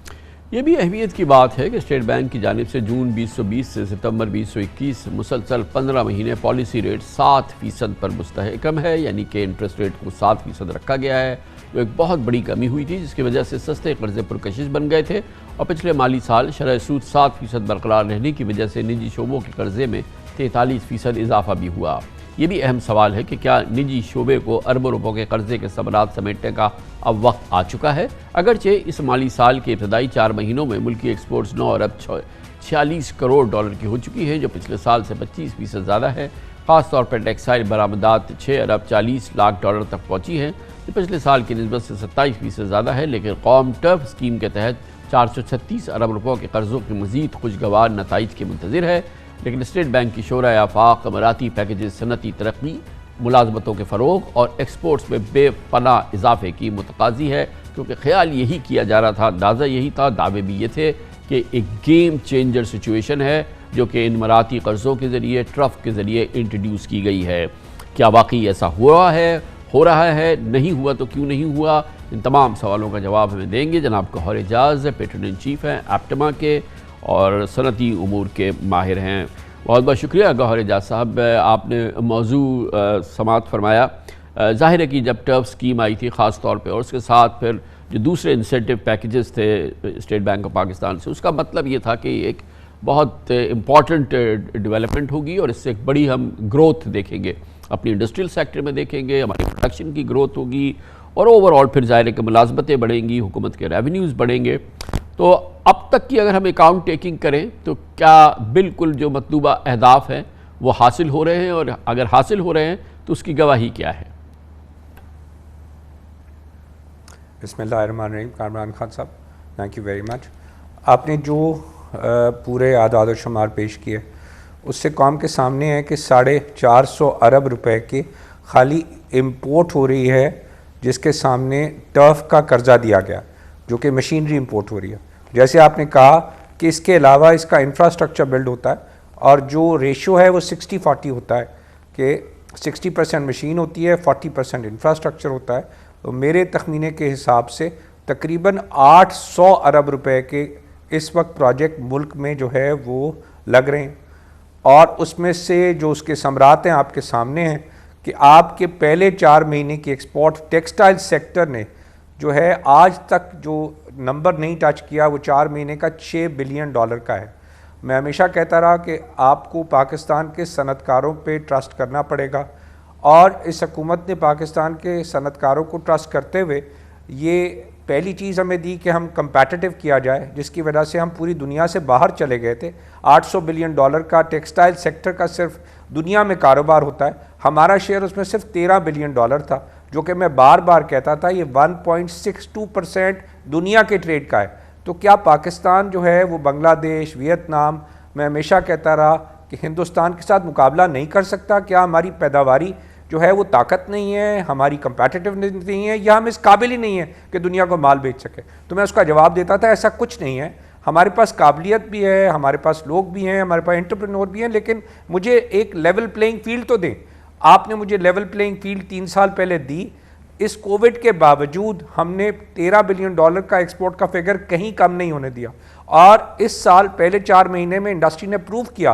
ये भी अहमियत की बात है कि स्टेट बैंक की जानिब से जून 2020 से सितंबर 2021 मुसलसल 15 महीने पॉलिसी रेट 7% पर मुस्तहकम है, यानी कि इंटरेस्ट रेट को 7% रखा गया है, जो एक बहुत बड़ी कमी हुई थी, जिसकी वजह से सस्ते कर्जे पुरकशिश बन गए थे। और पिछले माली साल शरह सूद 7% बरकरार रहने की वजह से निजी शोबों के कर्जे में 43% इजाफा भी हुआ। ये भी अहम सवाल है कि क्या निजी शोबे को अरबों रुपयों के कर्जे के सबरात समेटने का अब वक्त आ चुका है। अगरचे इस माली साल के इब्तदाई 4 महीनों में मुल्की एक्सपोर्ट्स 9 अरब 46 करोड़ डॉलर की हो चुकी है, जो पिछले साल से 25% ज़्यादा है। ख़ासतौर पर टेक्सटाइल बरामदात 6 अरब 40 लाख डॉलर तक पहुँची हैं, जो पिछले साल की निस्बत से 27% ज़्यादा है। लेकिन कौम टर्फ स्कीम के तहत 436 अरब रुपयों के कर्ज़ों के मज़ीद खुशगवार नताइज के मुंतज़िर है। लेकिन स्टेट बैंक की शोरा आफाक, अमराती पैकेजेस, सनती तरक्की, मुलाजमतों के फ़रोग और एक्सपोर्ट्स में बेपनाह इजाफे की मुतकाज़ी है, क्योंकि ख्याल यही किया जा रहा था, अंदाज़ा यही था, दावे भी ये थे कि एक गेम चेंजर सिचुएशन है जो कि इन इमाराती कर्ज़ों के ज़रिए, ट्रफ के ज़रिए इंट्रोड्यूस की गई है। क्या वाकई ऐसा हुआ है, हो रहा है, नहीं हुआ तो क्यों नहीं हुआ? इन तमाम सवालों का जवाब हमें देंगे जनाब Gauhar Ejaz, patron in chief हैं एप्टमा के और सनती उमूर के माहिर हैं। बहुत बहुत शुक्रिया गौहर एजाज साहब, आपने मौजू समात फरमाया। ज़ाहिर है कि जब टर्फ स्कीम आई थी ख़ास तौर पे, और उसके साथ फिर जो दूसरे इंसेंटिव पैकेजेस थे स्टेट बैंक ऑफ पाकिस्तान से, उसका मतलब ये था कि एक बहुत इम्पॉर्टेंट डेवलपमेंट होगी और इससे एक बड़ी हम ग्रोथ देखेंगे, अपनी इंडस्ट्रियल सेक्टर में देखेंगे, हमारी प्रोडक्शन की ग्रोथ होगी और ओवरऑल फिर ज़ाहिर है कि मुलाजमतें बढ़ेंगी, हुकूमत के रेवेन्यूज़ बढ़ेंगे। तो अब तक की अगर हम अकाउंट टेकिंग करें तो क्या बिल्कुल जो मतलूबा अहदाफ हैं वो हासिल हो रहे हैं, और अगर हासिल हो रहे हैं तो उसकी गवाही क्या है? बिस्मिल्लाहिर्रहमानिर्रहीम। कामरान खान साहब, थैंक यू वेरी मच। आपने जो पूरे आदाद और शुमार पेश किए उससे कौम के सामने है कि 450 अरब रुपए की खाली इम्पोर्ट हो रही है, जिसके सामने टर्फ का कर्जा दिया गया जो कि मशीनरी इम्पोर्ट हो रही है। जैसे आपने कहा कि इसके अलावा इसका इंफ्रास्ट्रक्चर बिल्ड होता है और जो रेशियो है वो 60-40 होता है कि 60% मशीन होती है, 40% इंफ्रास्ट्रक्चर होता है। तो मेरे तखमीने के हिसाब से तकरीबन 800 अरब रुपए के इस वक्त प्रोजेक्ट मुल्क में जो है वो लग रहे हैं। और उसमें से जो उसके सम्राट हैं आपके सामने हैं कि आपके पहले 4 महीने की एक्सपोर्ट टेक्सटाइल सेक्टर ने जो है आज तक जो नंबर नहीं टच किया वो 4 महीने का $6 बिलियन का है। मैं हमेशा कहता रहा कि आपको पाकिस्तान के सनतकारों पे ट्रस्ट करना पड़ेगा और इस हुकूमत ने पाकिस्तान के सनतकारों को ट्रस्ट करते हुए ये पहली चीज़ हमें दी कि हम कंपैटिटिव किया जाए, जिसकी वजह से हम पूरी दुनिया से बाहर चले गए थे। $800 बिलियन का टेक्सटाइल सेक्टर का सिर्फ दुनिया में कारोबार होता है, हमारा शेयर उसमें सिर्फ $13 बिलियन था, जो कि मैं बार बार कहता था ये 1.62% दुनिया के ट्रेड का है। तो क्या पाकिस्तान जो है वो बांग्लादेश, वियतनाम, मैं हमेशा कहता रहा कि हिंदुस्तान के साथ मुकाबला नहीं कर सकता? क्या हमारी पैदावारी जो है वो ताकत नहीं है, हमारी कंपैटिटिवनेस नहीं है, या हम इस काबिल ही नहीं है कि दुनिया को माल बेच सके? तो मैं उसका जवाब देता था ऐसा कुछ नहीं है, हमारे पास काबिलियत भी है, हमारे पास लोग भी हैं, हमारे पास एंटरप्रेन्योर भी हैं, लेकिन मुझे एक लेवल प्लेइंग फील्ड तो दें। आपने मुझे लेवल प्लेइंग फील्ड 3 साल पहले दी। इस कोविड के बावजूद हमने $13 बिलियन का एक्सपोर्ट का फिगर कहीं कम नहीं होने दिया, और इस साल पहले 4 महीने में इंडस्ट्री ने प्रूव किया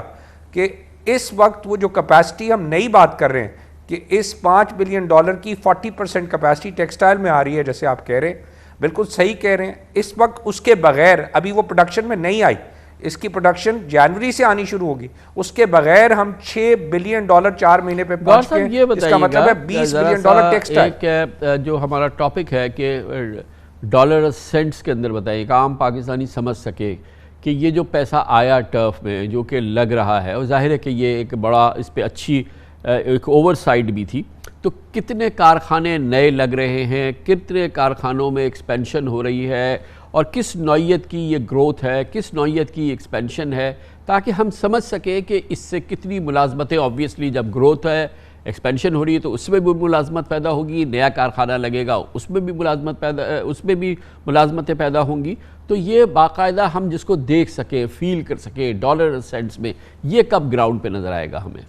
कि इस वक्त वो जो कैपेसिटी हम नई बात कर रहे हैं कि इस $5 बिलियन की 40% कैपेसिटी टेक्सटाइल में आ रही है, जैसे आप कह रहे हैं, बिल्कुल सही कह रहे हैं। इस वक्त उसके बगैर अभी वो प्रोडक्शन में नहीं आई, इसकी प्रोडक्शन जनवरी से आनी शुरू होगी, उसके बगैर हम $6 बिलियन 4 महीने पे पहुंच गए। इसका मतलब है $20 बिलियन टेक्सटाइल। एक जो हमारा टॉपिक है कि डॉलर सेंट्स के अंदर बताइए, आम पाकिस्तानी समझ सके कि ये जो पैसा आया टर्फ में जो कि लग रहा है, और जाहिर है कि ये एक बड़ा इस पर अच्छी एक ओवरसाइट भी थी, तो कितने कारखाने नए लग रहे हैं, कितने कारखानों में एक्सपेंशन हो रही है, और किस नौइयत की ये ग्रोथ है, किस नौइयत की एक्सपेंशन है, ताकि हम समझ सकें कि इससे कितनी मुलाजमतें, ऑब्वियसली जब ग्रोथ है, एक्सपेंशन हो रही है तो उसमें भी मुलाजमत पैदा होगी, नया कारखाना लगेगा उसमें भी मुलाजमतें पैदा होंगी। तो ये बाकायदा हम जिसको देख सकें, फील कर सकें डॉलर सेंट्स में, ये कब ग्राउंड पे नज़र आएगा हमें?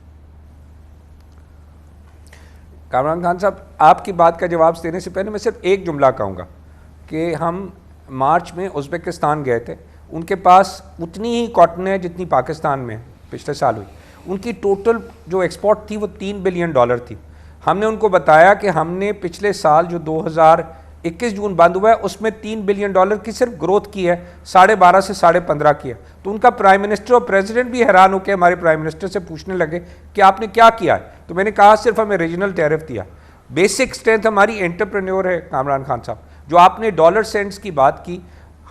कामरान खान साहब, आपकी बात का जवाब देने से पहले मैं सिर्फ एक जुमला कहूँगा कि हम मार्च में उज़्बेकिस्तान गए थे, उनके पास उतनी ही कॉटन है जितनी पाकिस्तान में पिछले साल हुई। उनकी टोटल जो एक्सपोर्ट थी वो $3 बिलियन थी। हमने उनको बताया कि हमने पिछले साल जो 2021 जून बंद हुआ है उसमें $3 बिलियन की सिर्फ ग्रोथ की है, 12.5 से 15.5 की है। तो उनका प्राइम मिनिस्टर और प्रेसिडेंट भी हैरान होकर हमारे प्राइम मिनिस्टर से पूछने लगे कि आपने क्या किया है। तो मैंने कहा सिर्फ हमें रीजनल टैरिफ दिया। बेसिक स्ट्रेंथ हमारी एंटरप्रेन्योर है कामरान खान साहब। जो आपने डॉलर सेंट्स की बात की,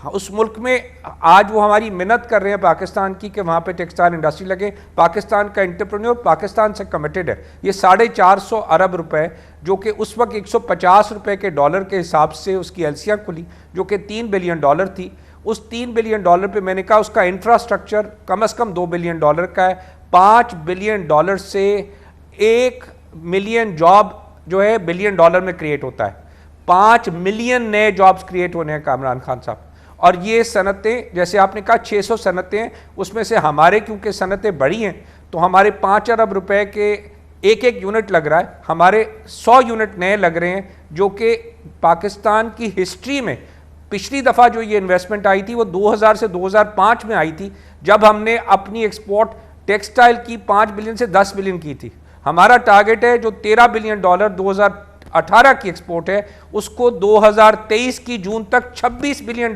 उस मुल्क में आज वो हमारी मिन्नत कर रहे हैं पाकिस्तान की कि वहाँ पे टेक्सटाइल इंडस्ट्री लगे। पाकिस्तान का एंटरप्रेन्योर ये से कमिटेड है। ये 450 अरब रुपए जो कि उस वक्त 150 रुपए के डॉलर के हिसाब से उसकी एलसियाँ खुली, जो कि $3 बिलियन थी। उस $3 बिलियन पे मैंने कहा उसका इंफ्रास्ट्रक्चर कम से कम $2 बिलियन का है। $5 बिलियन से 1 मिलियन जॉब जो है बिलियन डॉलर में क्रिएट होता है। 5 मिलियन नए जॉब्स क्रिएट होने हैं कामरान खान साहब। और ये सनतें, जैसे आपने कहा 600 सनतें हैं, उसमें से हमारे क्योंकि सनतें बड़ी हैं तो हमारे 5 अरब रुपए के एक यूनिट लग रहा है, हमारे 100 यूनिट नए लग रहे हैं, जो कि पाकिस्तान की हिस्ट्री में पिछली दफ़ा जो ये इन्वेस्टमेंट आई थी वो 2000 से 2005 में आई थी, जब हमने अपनी एक्सपोर्ट टेक्सटाइल की 5 बिलियन से 10 बिलियन की थी। हमारा टारगेट है जो $13 बिलियन 2018 की एक्सपोर्ट है, उसको 2023 की जून तक $26 बिलियन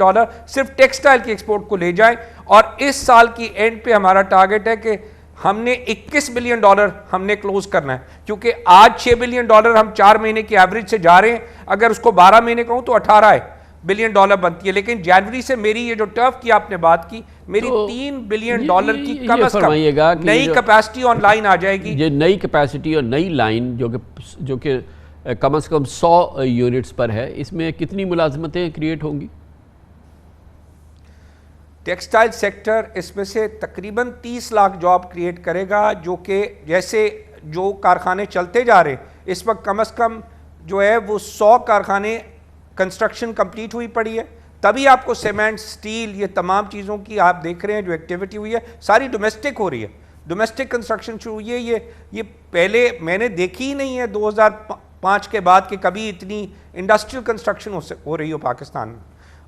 सिर्फ टेक्सटाइल की एक्सपोर्ट को ले जाएं। और इस साल की एंड पे हमारा टारगेट है कि हमने $21 बिलियन हमने क्लोज करना है, क्योंकि आज $6 बिलियन हम 4 महीने की एवरेज से जा रहे हैं। अगर उसको 12 महीने कहूं तो 18 बिलियन बनती है। लेकिन जनवरी से मेरी ये जो टर्फ की आपने बात की, मेरी तो $3 बिलियन की कम से कम नई कैपेसिटी ऑनलाइन आ जाएगी। ये नई कैपेसिटी और नई लाइन जो कि कम से कम 100 यूनिट्स पर है, इसमें कितनी मुलाजमतें क्रिएट होंगी? टेक्सटाइल सेक्टर इसमें से तकरीबन 30 लाख जॉब क्रिएट करेगा, जो कि जैसे जो कारखाने चलते जा रहे हैं इस वक्त कम से कम जो है वो 100 कारखाने कंस्ट्रक्शन कंप्लीट हुई पड़ी है। तभी आपको सीमेंट, स्टील, ये तमाम चीज़ों की आप देख रहे हैं जो एक्टिविटी हुई है सारी डोमेस्टिक हो रही है, डोमेस्टिक कंस्ट्रक्शन शुरू हुई है। ये पहले मैंने देखी ही नहीं है 2005 के बाद कि कभी इतनी इंडस्ट्रियल कंस्ट्रक्शन हो रही हो पाकिस्तान में।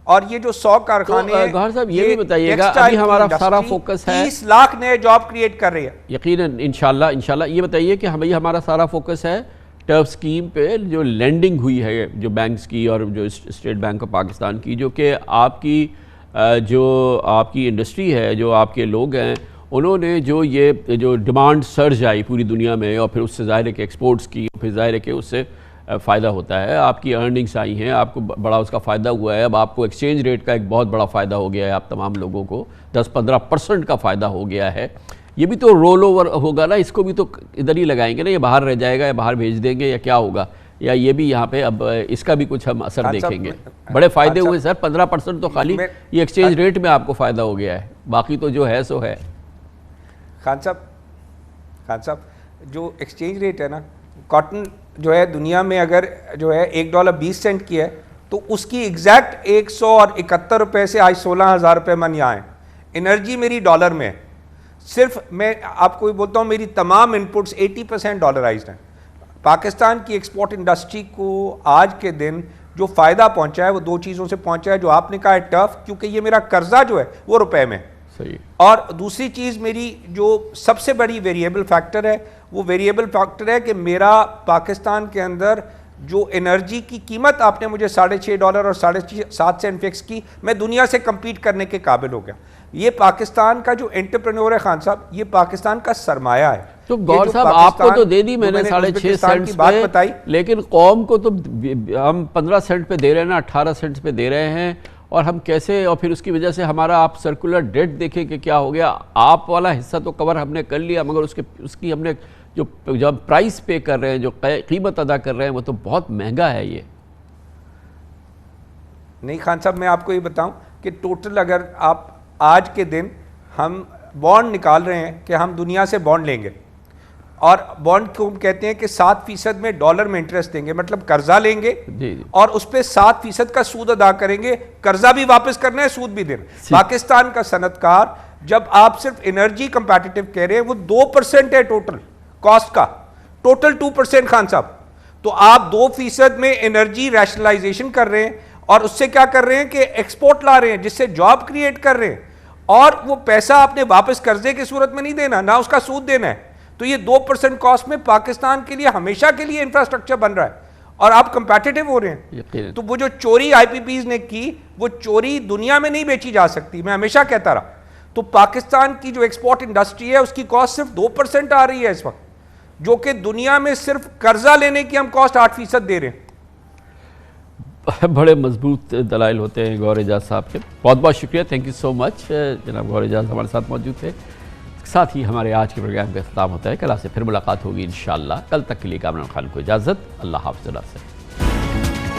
और ये जो 100 कारखाने तो गौहर साहब ये भी बताइएगा, अभी हमारा सारा फोकस है 30 लाख नए जॉब क्रिएट कर रही है यकीनन इंशाल्लाह। ये बताइए कि भाई हमारा सारा फोकस है टर्फ स्कीम पे जो लैंडिंग हुई है जो बैंक्स की और जो स्टेट बैंक ऑफ पाकिस्तान की, जो कि आपकी इंडस्ट्री है, जो आपके लोग हैं, उन्होंने जो डिमांड सर्ज आई पूरी दुनिया में और फिर उससे ज़ाहिर है कि एक्सपोर्ट्स की, फिर ज़ाहिर है कि उससे फ़ायदा होता है, आपकी अर्निंग्स आई हैं, आपको बड़ा उसका फ़ायदा हुआ है। अब आपको एक्सचेंज रेट का एक बहुत बड़ा फ़ायदा हो गया है, आप तमाम लोगों को 10-15% का फ़ायदा हो गया है। ये भी तो रोल ओवर होगा ना, इसको भी तो इधर ही लगाएंगे ना, ये बाहर रह जाएगा या बाहर भेज देंगे या क्या होगा, या ये भी यहाँ पे अब इसका भी कुछ हम असर देखेंगे। बड़े फ़ायदे हुए सर, 15% तो खाली ये एक्सचेंज रेट में आपको फ़ायदा हो गया है, बाकी तो जो है सो है। खान साहब जो एक्सचेंज रेट है ना, कॉटन जो है दुनिया में अगर जो है $1.20 की है तो उसकी एग्जैक्ट 171 रुपये से आज 16,000 रुपये मन यहाँ है। एनर्जी मेरी डॉलर में है, सिर्फ मैं आपको भी बोलता हूँ मेरी तमाम इनपुट्स 80% डॉलराइज्ड हैं। पाकिस्तान की एक्सपोर्ट इंडस्ट्री को आज के दिन जो फ़ायदा पहुँचा है वो दो चीज़ों से पहुँचा है, जो आपने कहा है टफ, क्योंकि ये मेरा कर्जा जो है वो रुपए में, सही, और दूसरी चीज़ मेरी जो सबसे बड़ी वेरिएबल फैक्टर है वो वेरिएबल फैक्टर है कि मेरा पाकिस्तान के अंदर जो एनर्जी की कीमत आपने मुझे $6.5 और 7.5 सेंट फिक्स की, मैं दुनिया से compete करने के काबिल हो गया। ये पाकिस्तान का जो एंटरप्रेन्योर है खान साहब, ये पाकिस्तान का सरमाया है। तो गौर साहब आपको तो दे दी मैंने 6.5 सेंट पे बताई, लेकिन कौम को तो हम 15 सेंट पे दे रहे हैं ना, 18 सेंट पे दे रहे हैं, और हम कैसे, और फिर उसकी वजह से हमारा आप सर्कुलर डेट देखें कि क्या हो गया। आप वाला हिस्सा तो कवर हमने कर लिया, मगर उसकी हमने जब प्राइस पे कर रहे हैं, जो कीमत अदा कर रहे हैं, वो तो बहुत महंगा है। ये नहीं खान साहब, मैं आपको ये बताऊं कि टोटल अगर आप आज के दिन हम बॉन्ड निकाल रहे हैं कि हम दुनिया से बॉन्ड लेंगे, और बॉन्ड को हम कहते हैं कि 7% में डॉलर में इंटरेस्ट देंगे, मतलब कर्जा लेंगे और उस पर 7% का सूद अदा करेंगे। कर्जा भी वापस करना है, सूद भी देना। पाकिस्तान का सनतकार जब आप सिर्फ एनर्जी कंपैटिटिव कह रहे हैं, वो 2% है टोटल कॉस्ट का, टोटल 2% खान साहब। तो आप 2% में एनर्जी रैशनलाइजेशन कर रहे हैं और उससे क्या कर रहे हैं कि एक्सपोर्ट ला रहे हैं, जिससे जॉब क्रिएट कर रहे हैं, और वो पैसा आपने वापस कर्जे की सूरत में नहीं देना, ना उसका सूद देना है। तो ये 2% कॉस्ट में पाकिस्तान के लिए हमेशा के लिए इंफ्रास्ट्रक्चर बन रहा है और आप कंपैटिटिव हो रहे हैं। तो वो जो चोरी आईपीपीज ने की, वो चोरी दुनिया में नहीं बेची जा सकती, मैं हमेशा कहता रहा। तो पाकिस्तान की जो एक्सपोर्ट इंडस्ट्री है उसकी कॉस्ट सिर्फ 2% आ रही है इस वक्त, जो कि दुनिया में सिर्फ कर्जा लेने की हम कॉस्ट 8% दे रहे हैं। बड़े मजबूत दलाइल होते हैं गौहर एजाज साहब के। बहुत बहुत शुक्रिया, थैंक यू सो मच। जनाब गौहर एजाज हमारे साथ मौजूद थे। साथ ही हमारे आज के प्रोग्राम का इख्तिताम होता है। कल से फिर मुलाकात होगी इंशाअल्लाह। कल तक के लिए कामरान खान को इजाज़त। अल्लाह हाफ़िज़।